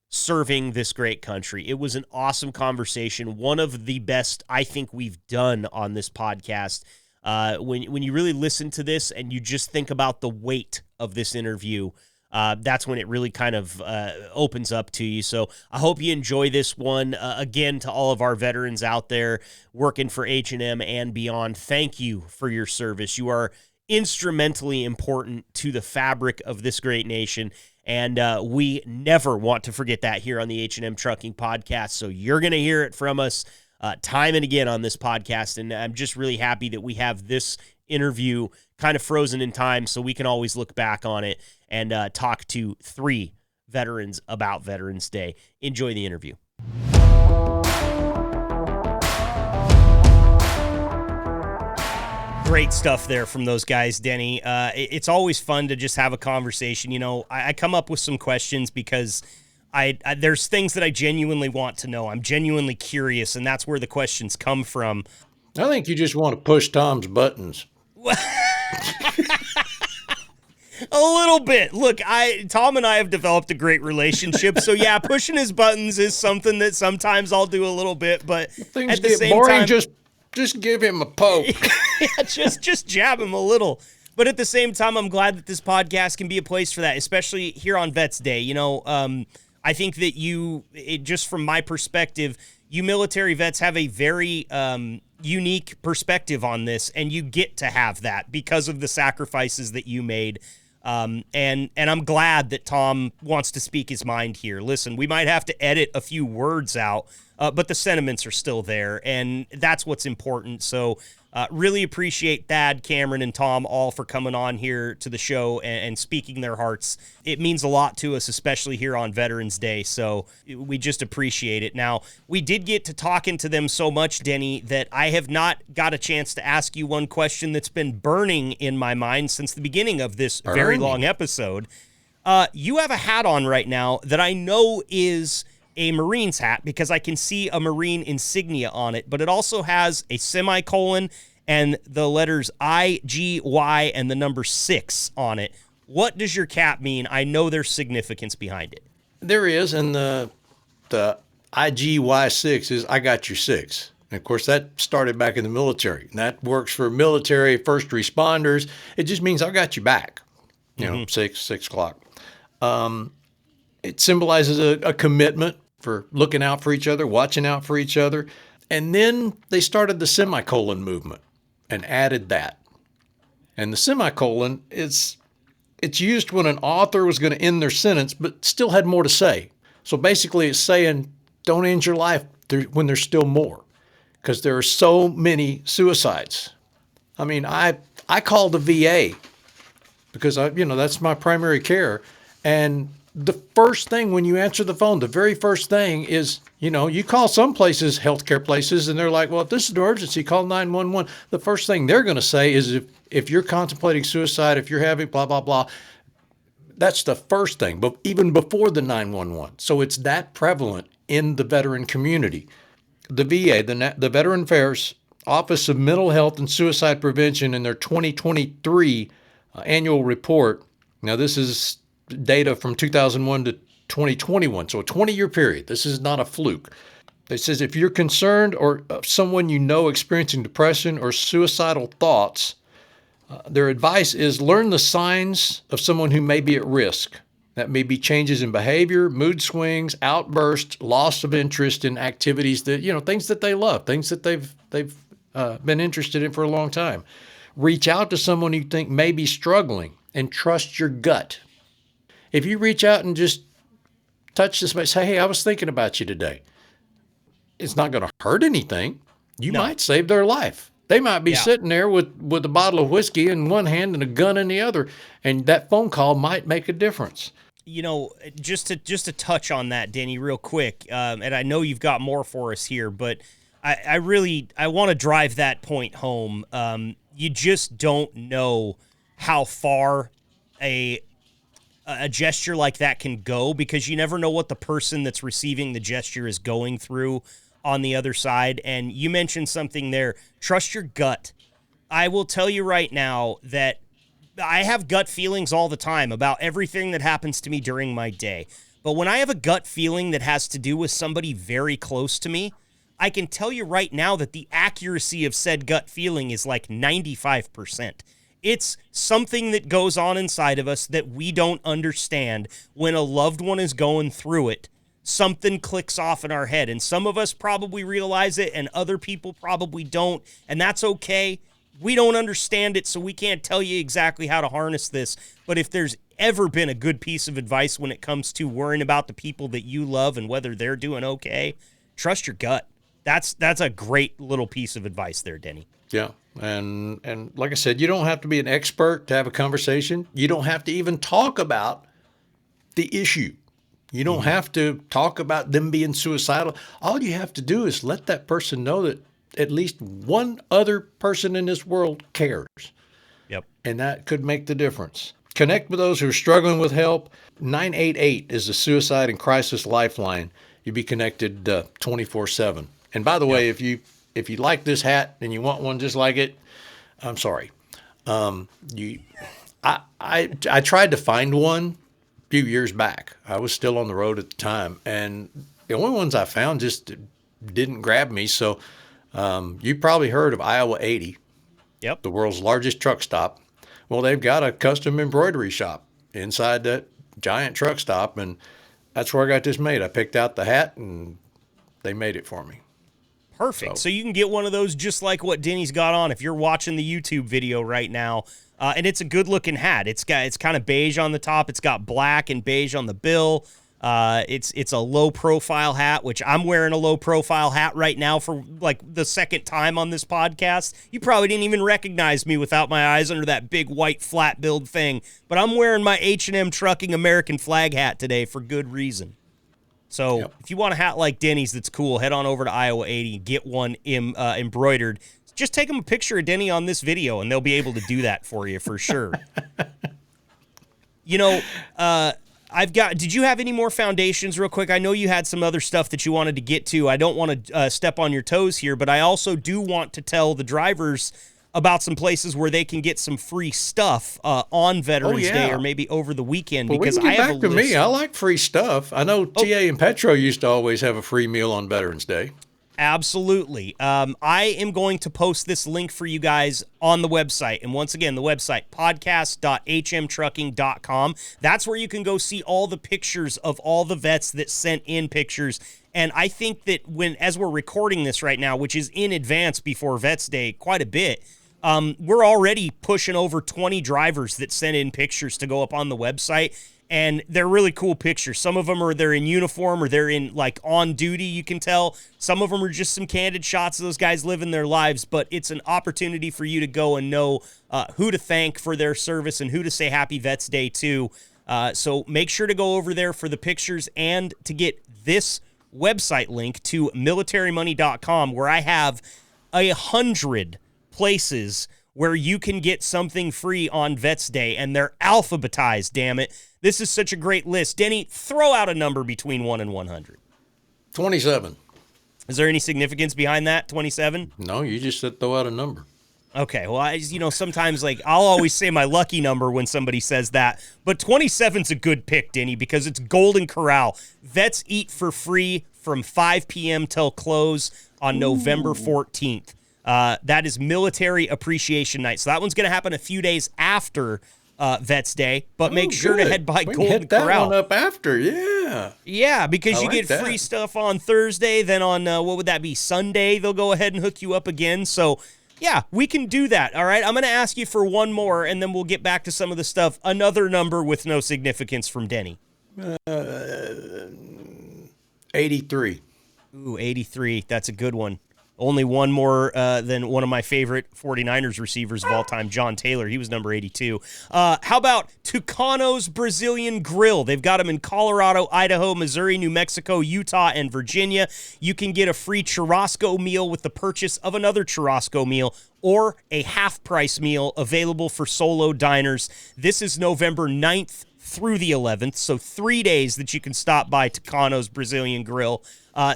serving this great country. It was an awesome conversation, one of the best I think we've done on this podcast. When you really listen to this and you just think about the weight of this interview, that's when it really kind of opens up to you. So I hope you enjoy this one. Again, to all of our veterans out there working for H&M and beyond, thank you for your service. You are instrumentally important to the fabric of this great nation, and we never want to forget that here on the H&M Trucking Podcast. So you're going to hear it from us time and again on this podcast, and I'm just really happy that we have this interview kind of frozen in time so we can always look back on it and talk to 3 veterans about Veterans Day. Enjoy the interview. Great stuff there from those guys, Denny. It's always fun to just have a conversation. You know, I come up with some questions because there's things that I genuinely want to know. I'm genuinely curious, and that's where the questions come from. I think you just want to push Tom's buttons. A little bit. Look, Tom and I have developed a great relationship, so yeah, pushing his buttons is something that sometimes I'll do a little bit, but things at the get same boring, time, just give him a poke. yeah, just jab him a little. But at the same time, I'm glad that this podcast can be a place for that, especially here on Vets Day. You know, I think that just from my perspective, you military vets have a very unique perspective on this, and you get to have that because of the sacrifices that you made. And I'm glad that Tom wants to speak his mind here. Listen, we might have to edit a few words out, but the sentiments are still there, and that's what's important. So really appreciate Thad, Cameron, and Tom all for coming on here to the show and speaking their hearts. It means a lot to us, especially here on Veterans Day, so we just appreciate it. Now, we did get to talking to them so much, Denny, that I have not got a chance to ask you one question that's been burning in my mind since the beginning of this very long episode. You have a hat on right now that I know is a Marine's hat because I can see a Marine insignia on it, but it also has a semicolon and the letters IGY and the number 6 on it. What does your cap mean? I know there's significance behind it. There is, and the IGY6 is I got your 6. And of course, that started back in the military. And that works for military first responders. It just means I got you back. You know, 6 o'clock. It symbolizes a commitment for looking out for each other, watching out for each other. And then they started the semicolon movement and added that. And the semicolon it's used when an author was going to end their sentence, but still had more to say. So basically it's saying, don't end your life when there's still more, because there are so many suicides. I mean, I call the VA because that's my primary care. And the first thing when you answer the phone, the very first thing is, you call some places, healthcare places, and they're like, well, if this is an emergency, call 911. The first thing they're going to say is if you're contemplating suicide, if you're having blah, blah, blah, that's the first thing, but even before the 911. So it's that prevalent in the veteran community. The VA, the Veteran Affairs Office of Mental Health and Suicide Prevention, in their 2023 annual report, now this is data from 2001 to 2021, so a 20-year period. This is not a fluke. It says if you're concerned or someone experiencing depression or suicidal thoughts, their advice is learn the signs of someone who may be at risk. That may be changes in behavior, mood swings, outbursts, loss of interest in activities that, things that they love, things that they've been interested in for a long time. Reach out to someone you think may be struggling and trust your gut. If you reach out and just touch this, say, hey, I was thinking about you today. It's not going to hurt anything. You might save their life. They might be sitting there with a bottle of whiskey in one hand and a gun in the other, and that phone call might make a difference. Just to touch on that, Denny, real quick, and I know you've got more for us here, but I want to drive that point home. You just don't know how far a gesture like that can go, because you never know what the person that's receiving the gesture is going through on the other side. And you mentioned something there. Trust your gut. I will tell you right now that I have gut feelings all the time about everything that happens to me during my day. But when I have a gut feeling that has to do with somebody very close to me, I can tell you right now that the accuracy of said gut feeling is like 95%. It's something that goes on inside of us that we don't understand. When a loved one is going through it, something clicks off in our head, and some of us probably realize it and other people probably don't, and that's okay. We don't understand it, so we can't tell you exactly how to harness this. But if there's ever been a good piece of advice when it comes to worrying about the people that you love and whether they're doing okay, trust your gut. That's a great little piece of advice there, Denny. Yeah. And like I said, you don't have to be an expert to have a conversation. You don't have to even talk about the issue. You don't have to talk about them being suicidal. All you have to do is let that person know that at least one other person in this world cares. Yep. And that could make the difference. Connect with those who are struggling with help. 988 is the Suicide and Crisis Lifeline. You'll be connected 24/7. And by the way, if you like this hat and you want one just like it, I'm sorry. I tried to find one a few years back. I was still on the road at the time, and the only ones I found just didn't grab me. So you probably heard of Iowa 80. Yep. The world's largest truck stop. Well, they've got a custom embroidery shop inside that giant truck stop, and that's where I got this made. I picked out the hat, and they made it for me. Perfect. So you can get one of those just like what Denny's got on if you're watching the YouTube video right now. And it's a good-looking hat. It's kind of beige on the top. It's got black and beige on the bill. It's a low-profile hat, which I'm wearing a low-profile hat right now for like the second time on this podcast. You probably didn't even recognize me without my eyes under that big white flat-billed thing. But I'm wearing my H&M Trucking American flag hat today for good reason. So if you want a hat like Denny's that's cool, head on over to Iowa 80 and get one embroidered. Just take them a picture of Denny on this video, and they'll be able to do that for you for sure. Did you have any more foundations real quick? I know you had some other stuff that you wanted to get to. I don't want to step on your toes here, but I also do want to tell the drivers about some places where they can get some free stuff on Veterans Day or maybe over the weekend. Well, because I have a list. Me. I like free stuff. I know TA and Petro used to always have a free meal on Veterans Day. Absolutely. I am going to post this link for you guys on the website. And once again, the website, podcast.hmtrucking.com. That's where you can go see all the pictures of all the vets that sent in pictures. And I think that as we're recording this right now, which is in advance before Vets Day quite a bit, we're already pushing over 20 drivers that sent in pictures to go up on the website. And they're really cool pictures. Some of them they're in uniform or they're in like on duty, you can tell. Some of them are just some candid shots of those guys living their lives, but it's an opportunity for you to go and know who to thank for their service and who to say Happy Vets Day to. So make sure to go over there for the pictures and to get this website link to militarymoney.com, where I have 100 places where you can get something free on Vets Day, and they're alphabetized, damn it. This is such a great list. Denny, throw out a number between 1 and 100. 27. Is there any significance behind that, 27? No, you just said throw out a number. Okay, well, sometimes, like, I'll always say my lucky number when somebody says that, but 27's a good pick, Denny, because it's Golden Corral. Vets eat for free from 5 p.m. till close on November 14th. That is Military Appreciation Night. So that one's going to happen a few days after Vets Day, but make sure to head by Golden hit that Corral. one up after, yeah. Yeah, because I you like get free stuff on Thursday, then on, what would that be, Sunday, they'll go ahead and hook you up again. So, yeah, we can do that, all right? I'm going to ask you for one more, and then we'll get back to some of the stuff. Another number with no significance from Denny. 83. Ooh, 83. That's a good one. Only one more than one of my favorite 49ers receivers of all time, John Taylor. He was number 82. How about Tucano's Brazilian Grill? They've got them in Colorado, Idaho, Missouri, New Mexico, Utah, and Virginia. You can get a free churrasco meal with the purchase of another churrasco meal or a half-price meal available for solo diners. This is November 9th through the 11th, so 3 days that you can stop by Tucano's Brazilian Grill.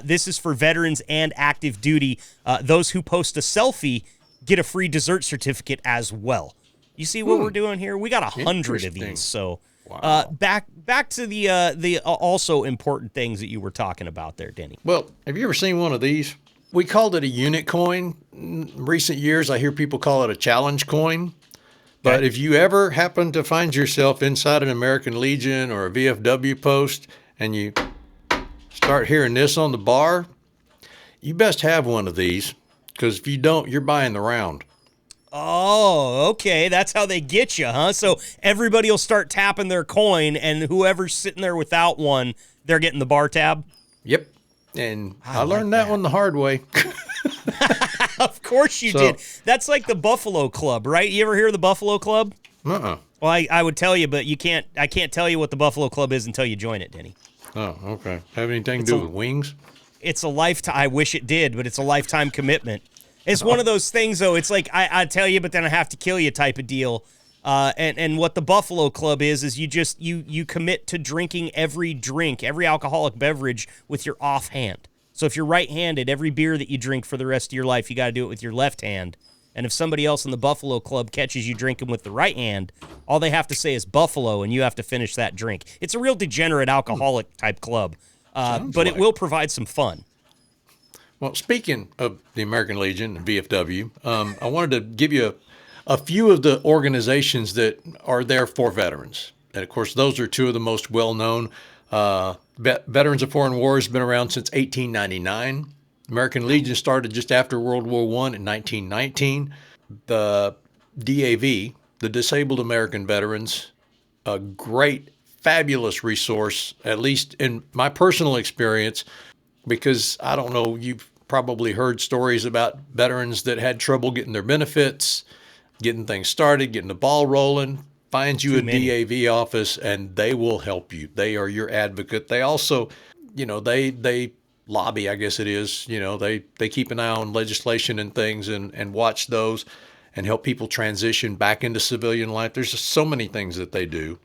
This is for veterans and active duty. Those who post a selfie get a free dessert certificate as well. You see what we're doing here? We got 100 of these. So back to the also important things that you were talking about there, Denny. Well, have you ever seen one of these? We called it a unit coin. In recent years, I hear people call it a challenge coin. But if you ever happen to find yourself inside an American Legion or a VFW post and you start hearing this on the bar, you best have one of these, because if you don't, you're buying the round. Oh, okay. That's how they get you, huh? So everybody will start tapping their coin, and whoever's sitting there without one, they're getting the bar tab? Yep. And I learned that one the hard way. Of course you did. That's like the Buffalo Club, right? You ever hear of the Buffalo Club? Uh-uh. Well, I would tell you, but I can't tell you what the Buffalo Club is until you join it, Denny. Oh, okay. Have anything to do with wings? It's a lifetime. I wish it did, but it's a lifetime commitment. It's one of those things, though. It's like I tell you, but then I have to kill you type of deal. And what the Buffalo Club is you commit to drinking every alcoholic beverage with your offhand. So if you're right-handed, every beer that you drink for the rest of your life, you got to do it with your left hand. And if somebody else in the Buffalo Club catches you drinking with the right hand, all they have to say is Buffalo, and you have to finish that drink. It's a real degenerate alcoholic type club, but it will provide some fun. Well, speaking of the American Legion and VFW, I wanted to give you a few of the organizations that are there for veterans. And, of course, those are two of the most well-known. Veterans of Foreign Wars has been around since 1899. American Legion started just after World War I in 1919. The DAV, the Disabled American Veterans, a great, fabulous resource, at least in my personal experience, because I don't know, you've probably heard stories about veterans that had trouble getting their benefits, getting things started, getting the ball rolling. Find you a DAV office and they will help you. They are your advocate. They also, they lobby, I guess it is. They keep an eye on legislation and things and watch those and help people transition back into civilian life. There's just so many things that they do.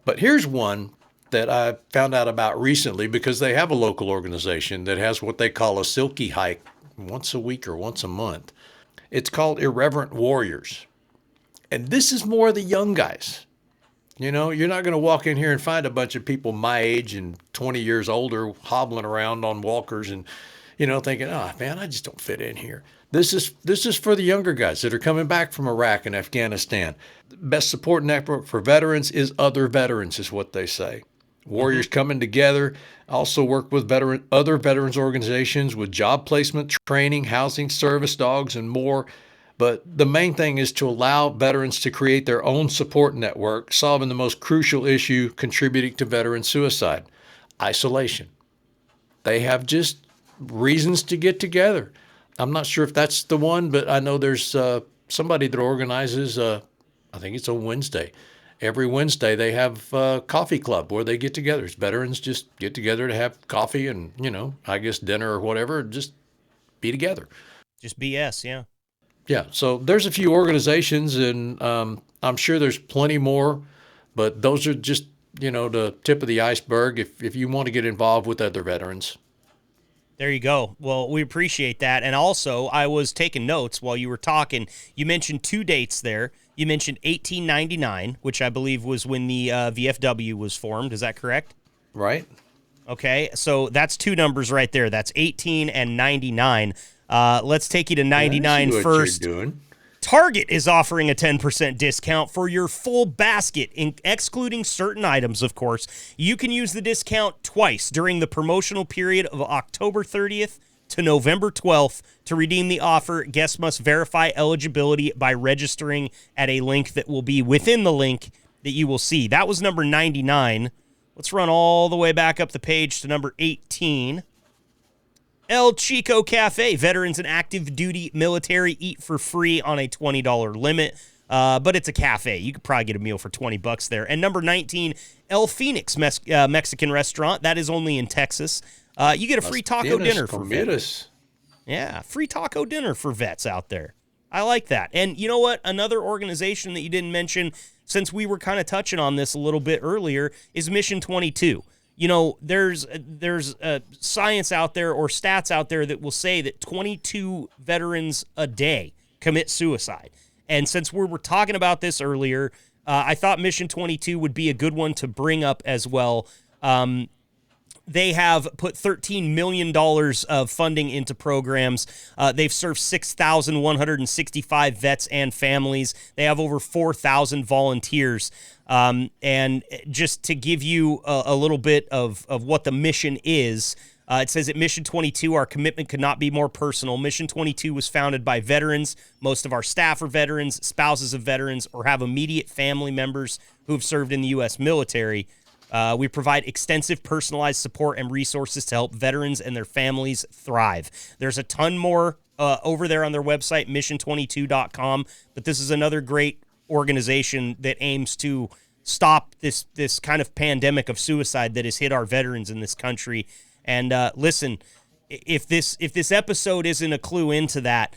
But here's one that I found out about recently, because they have a local organization that has what they call a silky hike once a week or once a month. It's called Irreverent Warriors. And this is more the young guys. You're not going to walk in here and find a bunch of people my age and 20 years older hobbling around on walkers and, thinking, oh, man, I just don't fit in here. This is for the younger guys that are coming back from Iraq and Afghanistan. The best support network for veterans is other veterans, is what they say. Warriors coming together, also work with other veterans organizations with job placement, training, housing, service dogs, and more. But the main thing is to allow veterans to create their own support network, solving the most crucial issue contributing to veteran suicide: isolation. They have just reasons to get together. I'm not sure if that's the one, but I know there's somebody that organizes, I think it's on Wednesday. Every Wednesday they have a coffee club where they get together. It's veterans just get together to have coffee and, I guess dinner or whatever, just be together. Just BS, yeah. Yeah, so there's a few organizations, and I'm sure there's plenty more, but those are just, the tip of the iceberg if you want to get involved with other veterans. There you go. Well, we appreciate that. And also, I was taking notes while you were talking. You mentioned 2 dates there. You mentioned 1899, which I believe was when the VFW was formed. Is that correct? Right. Okay, so that's 2 numbers right there. That's 18 and 99. Let's take you to 99 first. You're doing. Target is offering a 10% discount for your full basket, excluding certain items, of course. You can use the discount twice during the promotional period of October 30th to November 12th. To redeem the offer, guests must verify eligibility by registering at a link that will be within the link that you will see. That was number 99. Let's run all the way back up the page to number 18. El Chico Cafe, veterans and active duty military eat for free on a $20 limit, but it's a cafe. You could probably get a meal for $20 there. And number 19, El Phoenix Mexican restaurant. That is only in Texas. You get a free taco dinner for vets. Yeah, free taco dinner for vets out there. I like that. And you know what? Another organization that you didn't mention, since we were kind of touching on this a little bit earlier, is Mission 22. There's science out there or stats out there that will say that 22 veterans a day commit suicide. And since we were talking about this earlier, I thought Mission 22 would be a good one to bring up as well. They have put $13 million of funding into programs. They've served 6,165 vets and families. They have over 4,000 volunteers. And just to give you a little bit of what the mission is, it says at Mission 22, our commitment could not be more personal. Mission 22 was founded by veterans. Most of our staff are veterans, spouses of veterans, or have immediate family members who have served in the U.S. military. We provide extensive personalized support and resources to help veterans and their families thrive. There's a ton more over there on their website, mission22.com, but this is another great organization that aims to stop this kind of pandemic of suicide that has hit our veterans in this country. And listen, if this episode isn't a clue into that,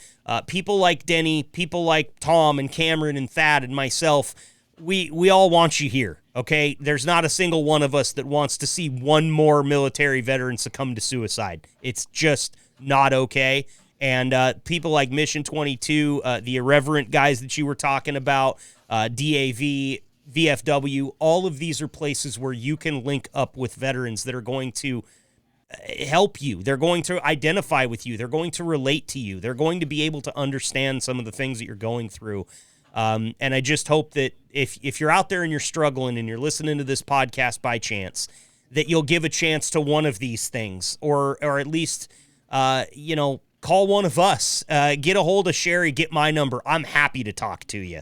people like Denny, people like Tom and Cameron and Thad and myself, we all want you here. Okay, there's not a single one of us that wants to see one more military veteran succumb to suicide. It's just not okay. And people like Mission 22, the Irreverent guys that you were talking about, DAV, VFW, all of these are places where you can link up with veterans that are going to help you. They're going to identify with you. They're going to relate to you. They're going to be able to understand some of the things that you're going through. And I just hope that if you're out there and you're struggling and you're listening to this podcast by chance, that you'll give a chance to one of these things, or at least, call one of us, get a hold of Sherry, get my number. I'm happy to talk to you.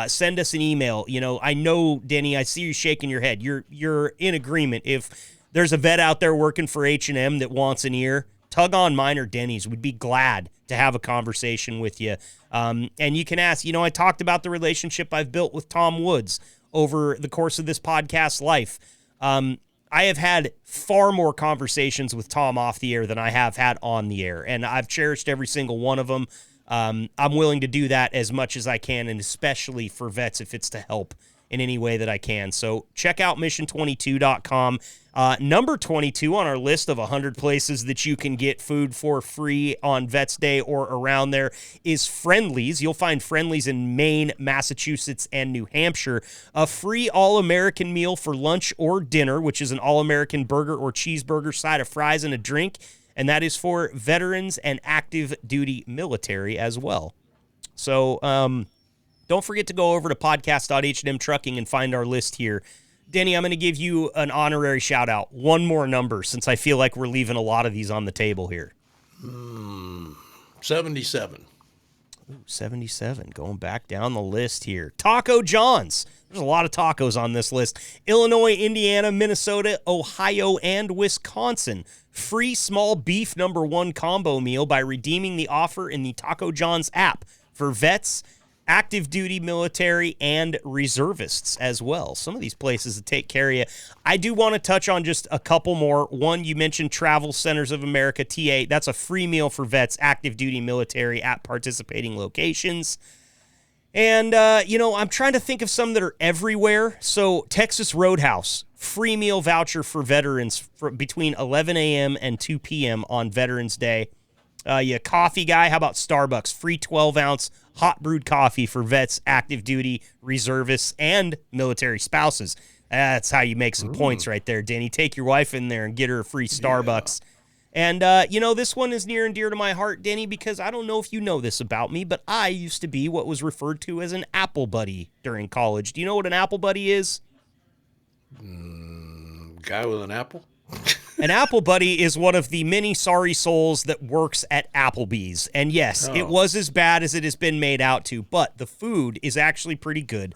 Send us an email. I know, Denny, I see you shaking your head. You're in agreement. If there's a vet out there working for H&M that wants an ear, tug on mine or Denny's. We'd be glad to have a conversation with you. And you can ask, I talked about the relationship I've built with Tom Woods over the course of this podcast life. I have had far more conversations with Tom off the air than I have had on the air, and I've cherished every single one of them. I'm willing to do that as much as I can, and especially for vets if it's to help in any way that I can. So check out mission22.com. Number 22 on our list of 100 places that you can get food for free on Vets Day or around there is Friendly's. You'll find Friendly's in Maine, Massachusetts, and New Hampshire. A free all-American meal for lunch or dinner, which is an all-American burger or cheeseburger, side of fries, and a drink. And that is for veterans and active duty military as well. So, don't forget to go over to podcast.H&M Trucking and find our list here. Denny, I'm going to give you an honorary shout out. One more number, since I feel like we're leaving a lot of these on the table here. 77. Ooh, 77, going back down the list here. Taco John's. There's a lot of tacos on this list. Illinois, Indiana, Minnesota, Ohio, and Wisconsin. Free small beef #1 combo meal by redeeming the offer in the Taco John's app for vets, active duty military, and reservists as well. Some of these places that take care of you. I do want to touch on just a couple more. One, you mentioned Travel Centers of America, TA. That's a free meal for vets, active duty military at participating locations. And, I'm trying to think of some that are everywhere. So Texas Roadhouse, free meal voucher for veterans between 11 a.m. and 2 p.m. on Veterans Day. Coffee guy, how about Starbucks? Free 12-ounce hot brewed coffee for vets, active duty, reservists, and military spouses. That's how you make some points right there, Denny. Take your wife in there and get her a free Starbucks. Yeah. And, this one is near and dear to my heart, Denny, because I don't know if you know this about me, but I used to be what was referred to as an Apple Buddy during college. Do you know what an Apple Buddy is? Guy with an apple? An Apple Buddy is one of the many sorry souls that works at Applebee's. And yes, It was as bad as it has been made out to, but the food is actually pretty good.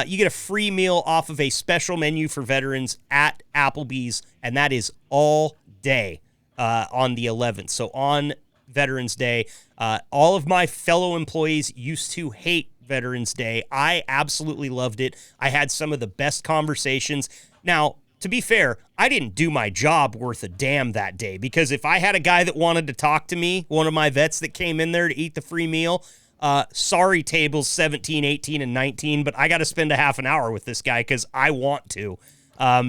You get a free meal off of a special menu for veterans at Applebee's, and that is all day on the 11th. So on Veterans Day, all of my fellow employees used to hate Veterans Day. I absolutely loved it. I had some of the best conversations. Now, to be fair, I didn't do my job worth a damn that day, because if I had a guy that wanted to talk to me, one of my vets that came in there to eat the free meal, sorry, tables 17, 18, and 19, but I got to spend a half an hour with this guy because I want to.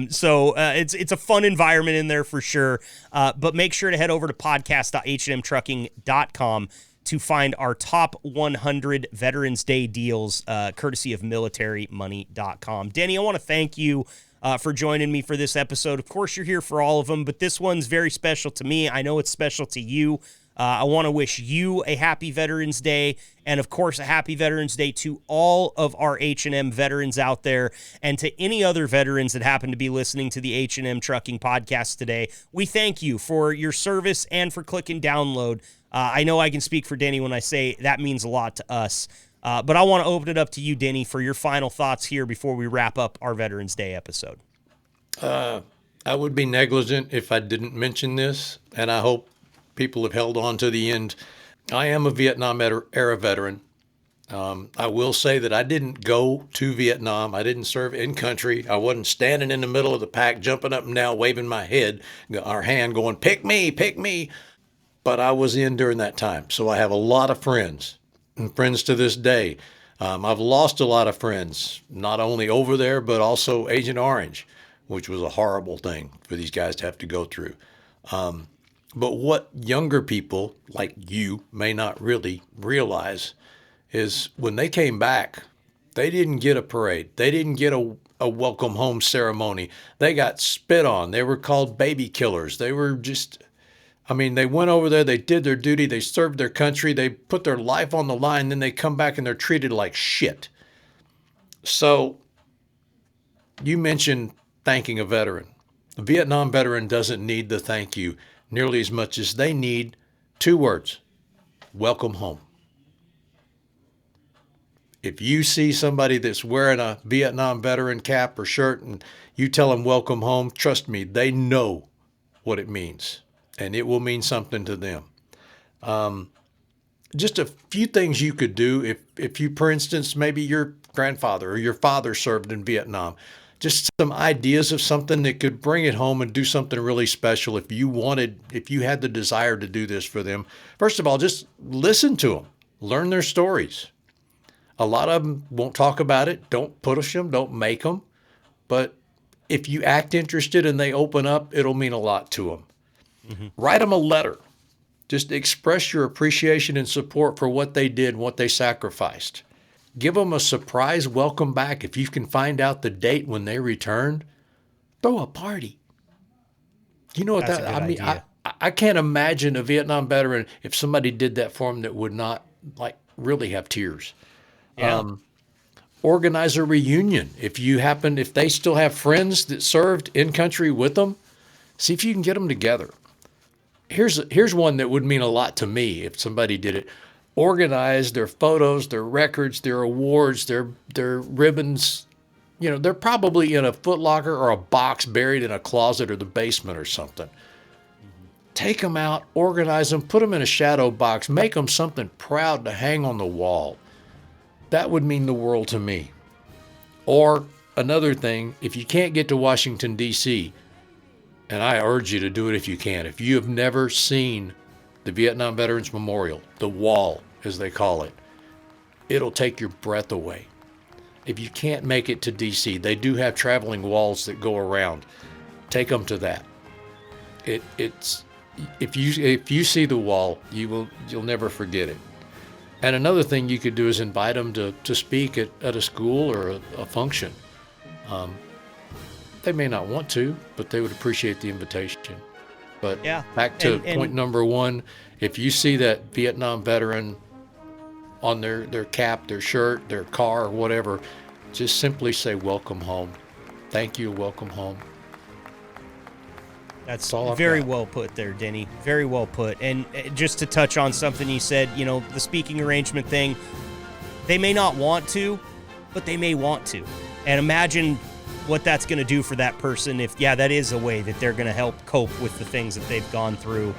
So it's a fun environment in there for sure. But make sure to head over to podcast.hnmtrucking.com to find our top 100 Veterans Day deals, courtesy of militarymoney.com. Denny, I want to thank you for joining me for this episode. Of course, you're here for all of them, but this one's very special to me. I know it's special to you. I want to wish you a happy Veterans Day, and of course, a happy Veterans Day to all of our H&M veterans out there, and to any other veterans that happen to be listening to the H&M Trucking Podcast today. We thank you for your service and for clicking download. I know I can speak for Denny when I say that means a lot to us. But I want to open it up to you, Denny, for your final thoughts here before we wrap up our Veterans Day episode. I would be negligent if I didn't mention this, and I hope people have held on to the end. I am a Vietnam era veteran. I will say that I didn't go to Vietnam. I didn't serve in country. I wasn't standing in the middle of the pack, jumping up and down, waving my hand going, pick me, pick me. But I was in during that time. So I have a lot of friends. And friends to this day. I've lost a lot of friends, not only over there, but also Agent Orange, which was a horrible thing for these guys to have to go through. But what younger people like you may not really realize is when they came back, they didn't get a parade. They didn't get a welcome home ceremony. They got spit on. They were called baby killers. They were just... they went over there, they did their duty, they served their country, they put their life on the line, then they come back and they're treated like shit. So, you mentioned thanking a veteran. A Vietnam veteran doesn't need the thank you nearly as much as they need 2 words: welcome home. If you see somebody that's wearing a Vietnam veteran cap or shirt and you tell them welcome home, trust me, they know what it means. And it will mean something to them. Just a few things you could do if you, for instance, maybe your grandfather or your father served in Vietnam. Just some ideas of something that could bring it home and do something really special if you had the desire to do this for them. First of all, just listen to them. Learn their stories. A lot of them won't talk about it. Don't push them. Don't make them. But if you act interested and they open up, it'll mean a lot to them. Mm-hmm. Write them a letter. Just express your appreciation and support for what they did and what they sacrificed. Give them a surprise welcome back. If you can find out the date when they returned, throw a party. You know what That's a good idea. I can't imagine a Vietnam veteran, if somebody did that for them, that would not really have tears. Yeah. Organize a reunion. If they still have friends that served in country with them, see if you can get them together. Here's one that would mean a lot to me if somebody did it. organized, their photos, their records, their awards, their ribbons. You know, they're probably in a Foot Locker or a box buried in a closet or the basement or something. Take them out, organize them, put them in a shadow box, make them something proud to hang on the wall. That would mean the world to me. Or another thing, if you can't get to Washington, D.C., and I urge you to do it if you can. If you have never seen the Vietnam Veterans Memorial, the wall, as they call it, it'll take your breath away. If you can't make it to D.C., they do have traveling walls that go around. Take them to that. It's if you see the wall, you'll never forget it. And another thing you could do is invite them to speak at a school or a function. They may not want to, but they would appreciate the invitation. But back to point number one, if you see that Vietnam veteran on their cap, their shirt, their car, or whatever, just simply say, welcome home. Thank you, welcome home. That's very well put there, Denny. Very well put. And just to touch on something you said, you know, the speaking arrangement thing, they may not want to, but they may want to. And imagine what that's going to do for that person if, that is a way that they're going to help cope with the things that they've gone through.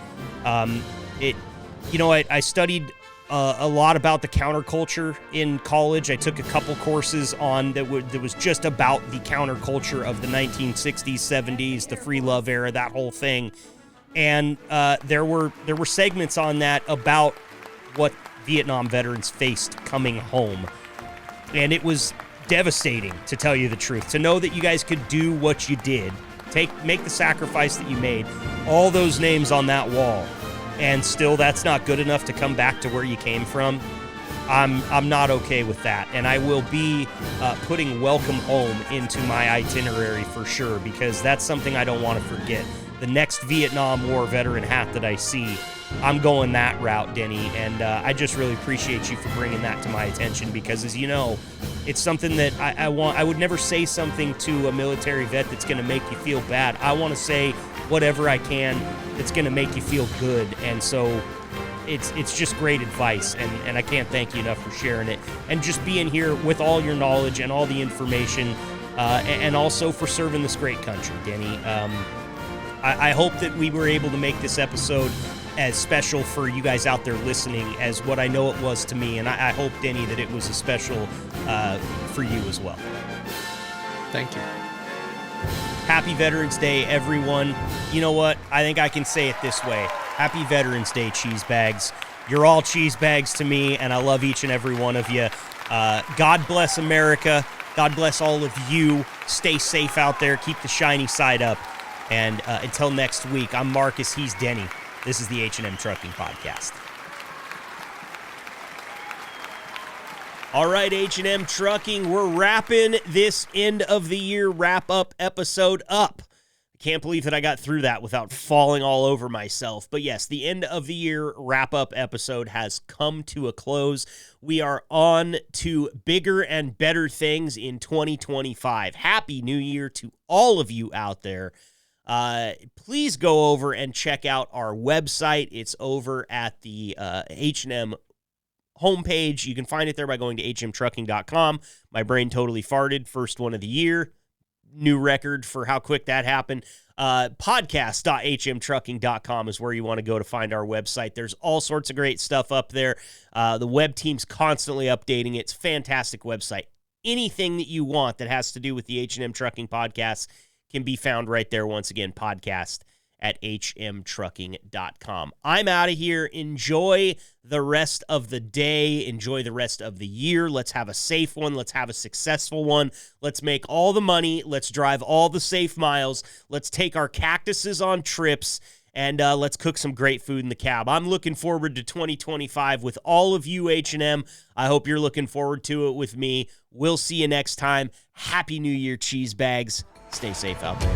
I studied a lot about the counterculture in college. I took a couple courses on that was just about the counterculture of the 1960s, 70s, the free love era, that whole thing. And there were segments on that about what Vietnam veterans faced coming home. And it was devastating, to tell you the truth, to know that you guys could do what you did, make the sacrifice that you made, all those names on that wall, and still that's not good enough to come back to where you came from. I'm not okay with that, and I will be putting welcome home into my itinerary for sure, because that's something I don't want to forget. The next Vietnam War veteran hat that I see, I'm going that route, Denny, and I just really appreciate you for bringing that to my attention, because as you know, it's something that I want. I would never say something to a military vet that's going to make you feel bad. I want to say whatever I can that's going to make you feel good, and so it's just great advice, and I can't thank you enough for sharing it, and just being here with all your knowledge and all the information, and also for serving this great country, Denny. I hope that we were able to make this episode as special for you guys out there listening as what I know it was to me, and I hope, Denny, that it was as special for you as well. Thank you. Happy Veterans Day, everyone. You know what? I think I can say it this way. Happy Veterans Day, cheese bags. You're all cheese bags to me, and I love each and every one of you. God bless America. God bless all of you. Stay safe out there. Keep the shiny side up. And until next week, I'm Marcus. He's Denny. This is the H&M Trucking Podcast. All right, H&M Trucking, we're wrapping this end of the year wrap-up episode up. I can't believe that I got through that without falling all over myself. But yes, the end of the year wrap-up episode has come to a close. We are on to bigger and better things in 2025. Happy New Year to all of you out there. Please go over and check out our website. It's over at the H&M homepage. You can find it there by going to hmtrucking.com. My brain totally farted. First one of the year. New record for how quick that happened. Podcast.hmtrucking.com is where you want to go to find our website. There's all sorts of great stuff up there. The web team's constantly updating it. It's a fantastic website. Anything that you want that has to do with the H&M Trucking Podcast can be found right there. Once again, podcast at hmtrucking.com. I'm out of here. Enjoy the rest of the day. Enjoy the rest of the year. Let's have a safe one. Let's have a successful one. Let's make all the money. Let's drive all the safe miles. Let's take our cactuses on trips, and let's cook some great food in the cab. I'm looking forward to 2025 with all of you, H&M. I hope you're looking forward to it with me. We'll see you next time. Happy New Year, cheese bags. Stay safe out there.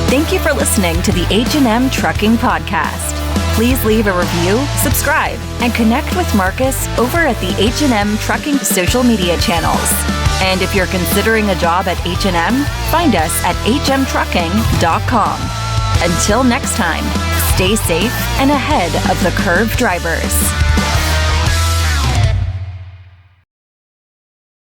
Thank you for listening to the H&M Trucking Podcast. Please leave a review, subscribe, and connect with Marcus over at the H&M Trucking social media channels. And if you're considering a job at H&M, find us at hmtrucking.com. Until next time, stay safe and ahead of the curve drivers.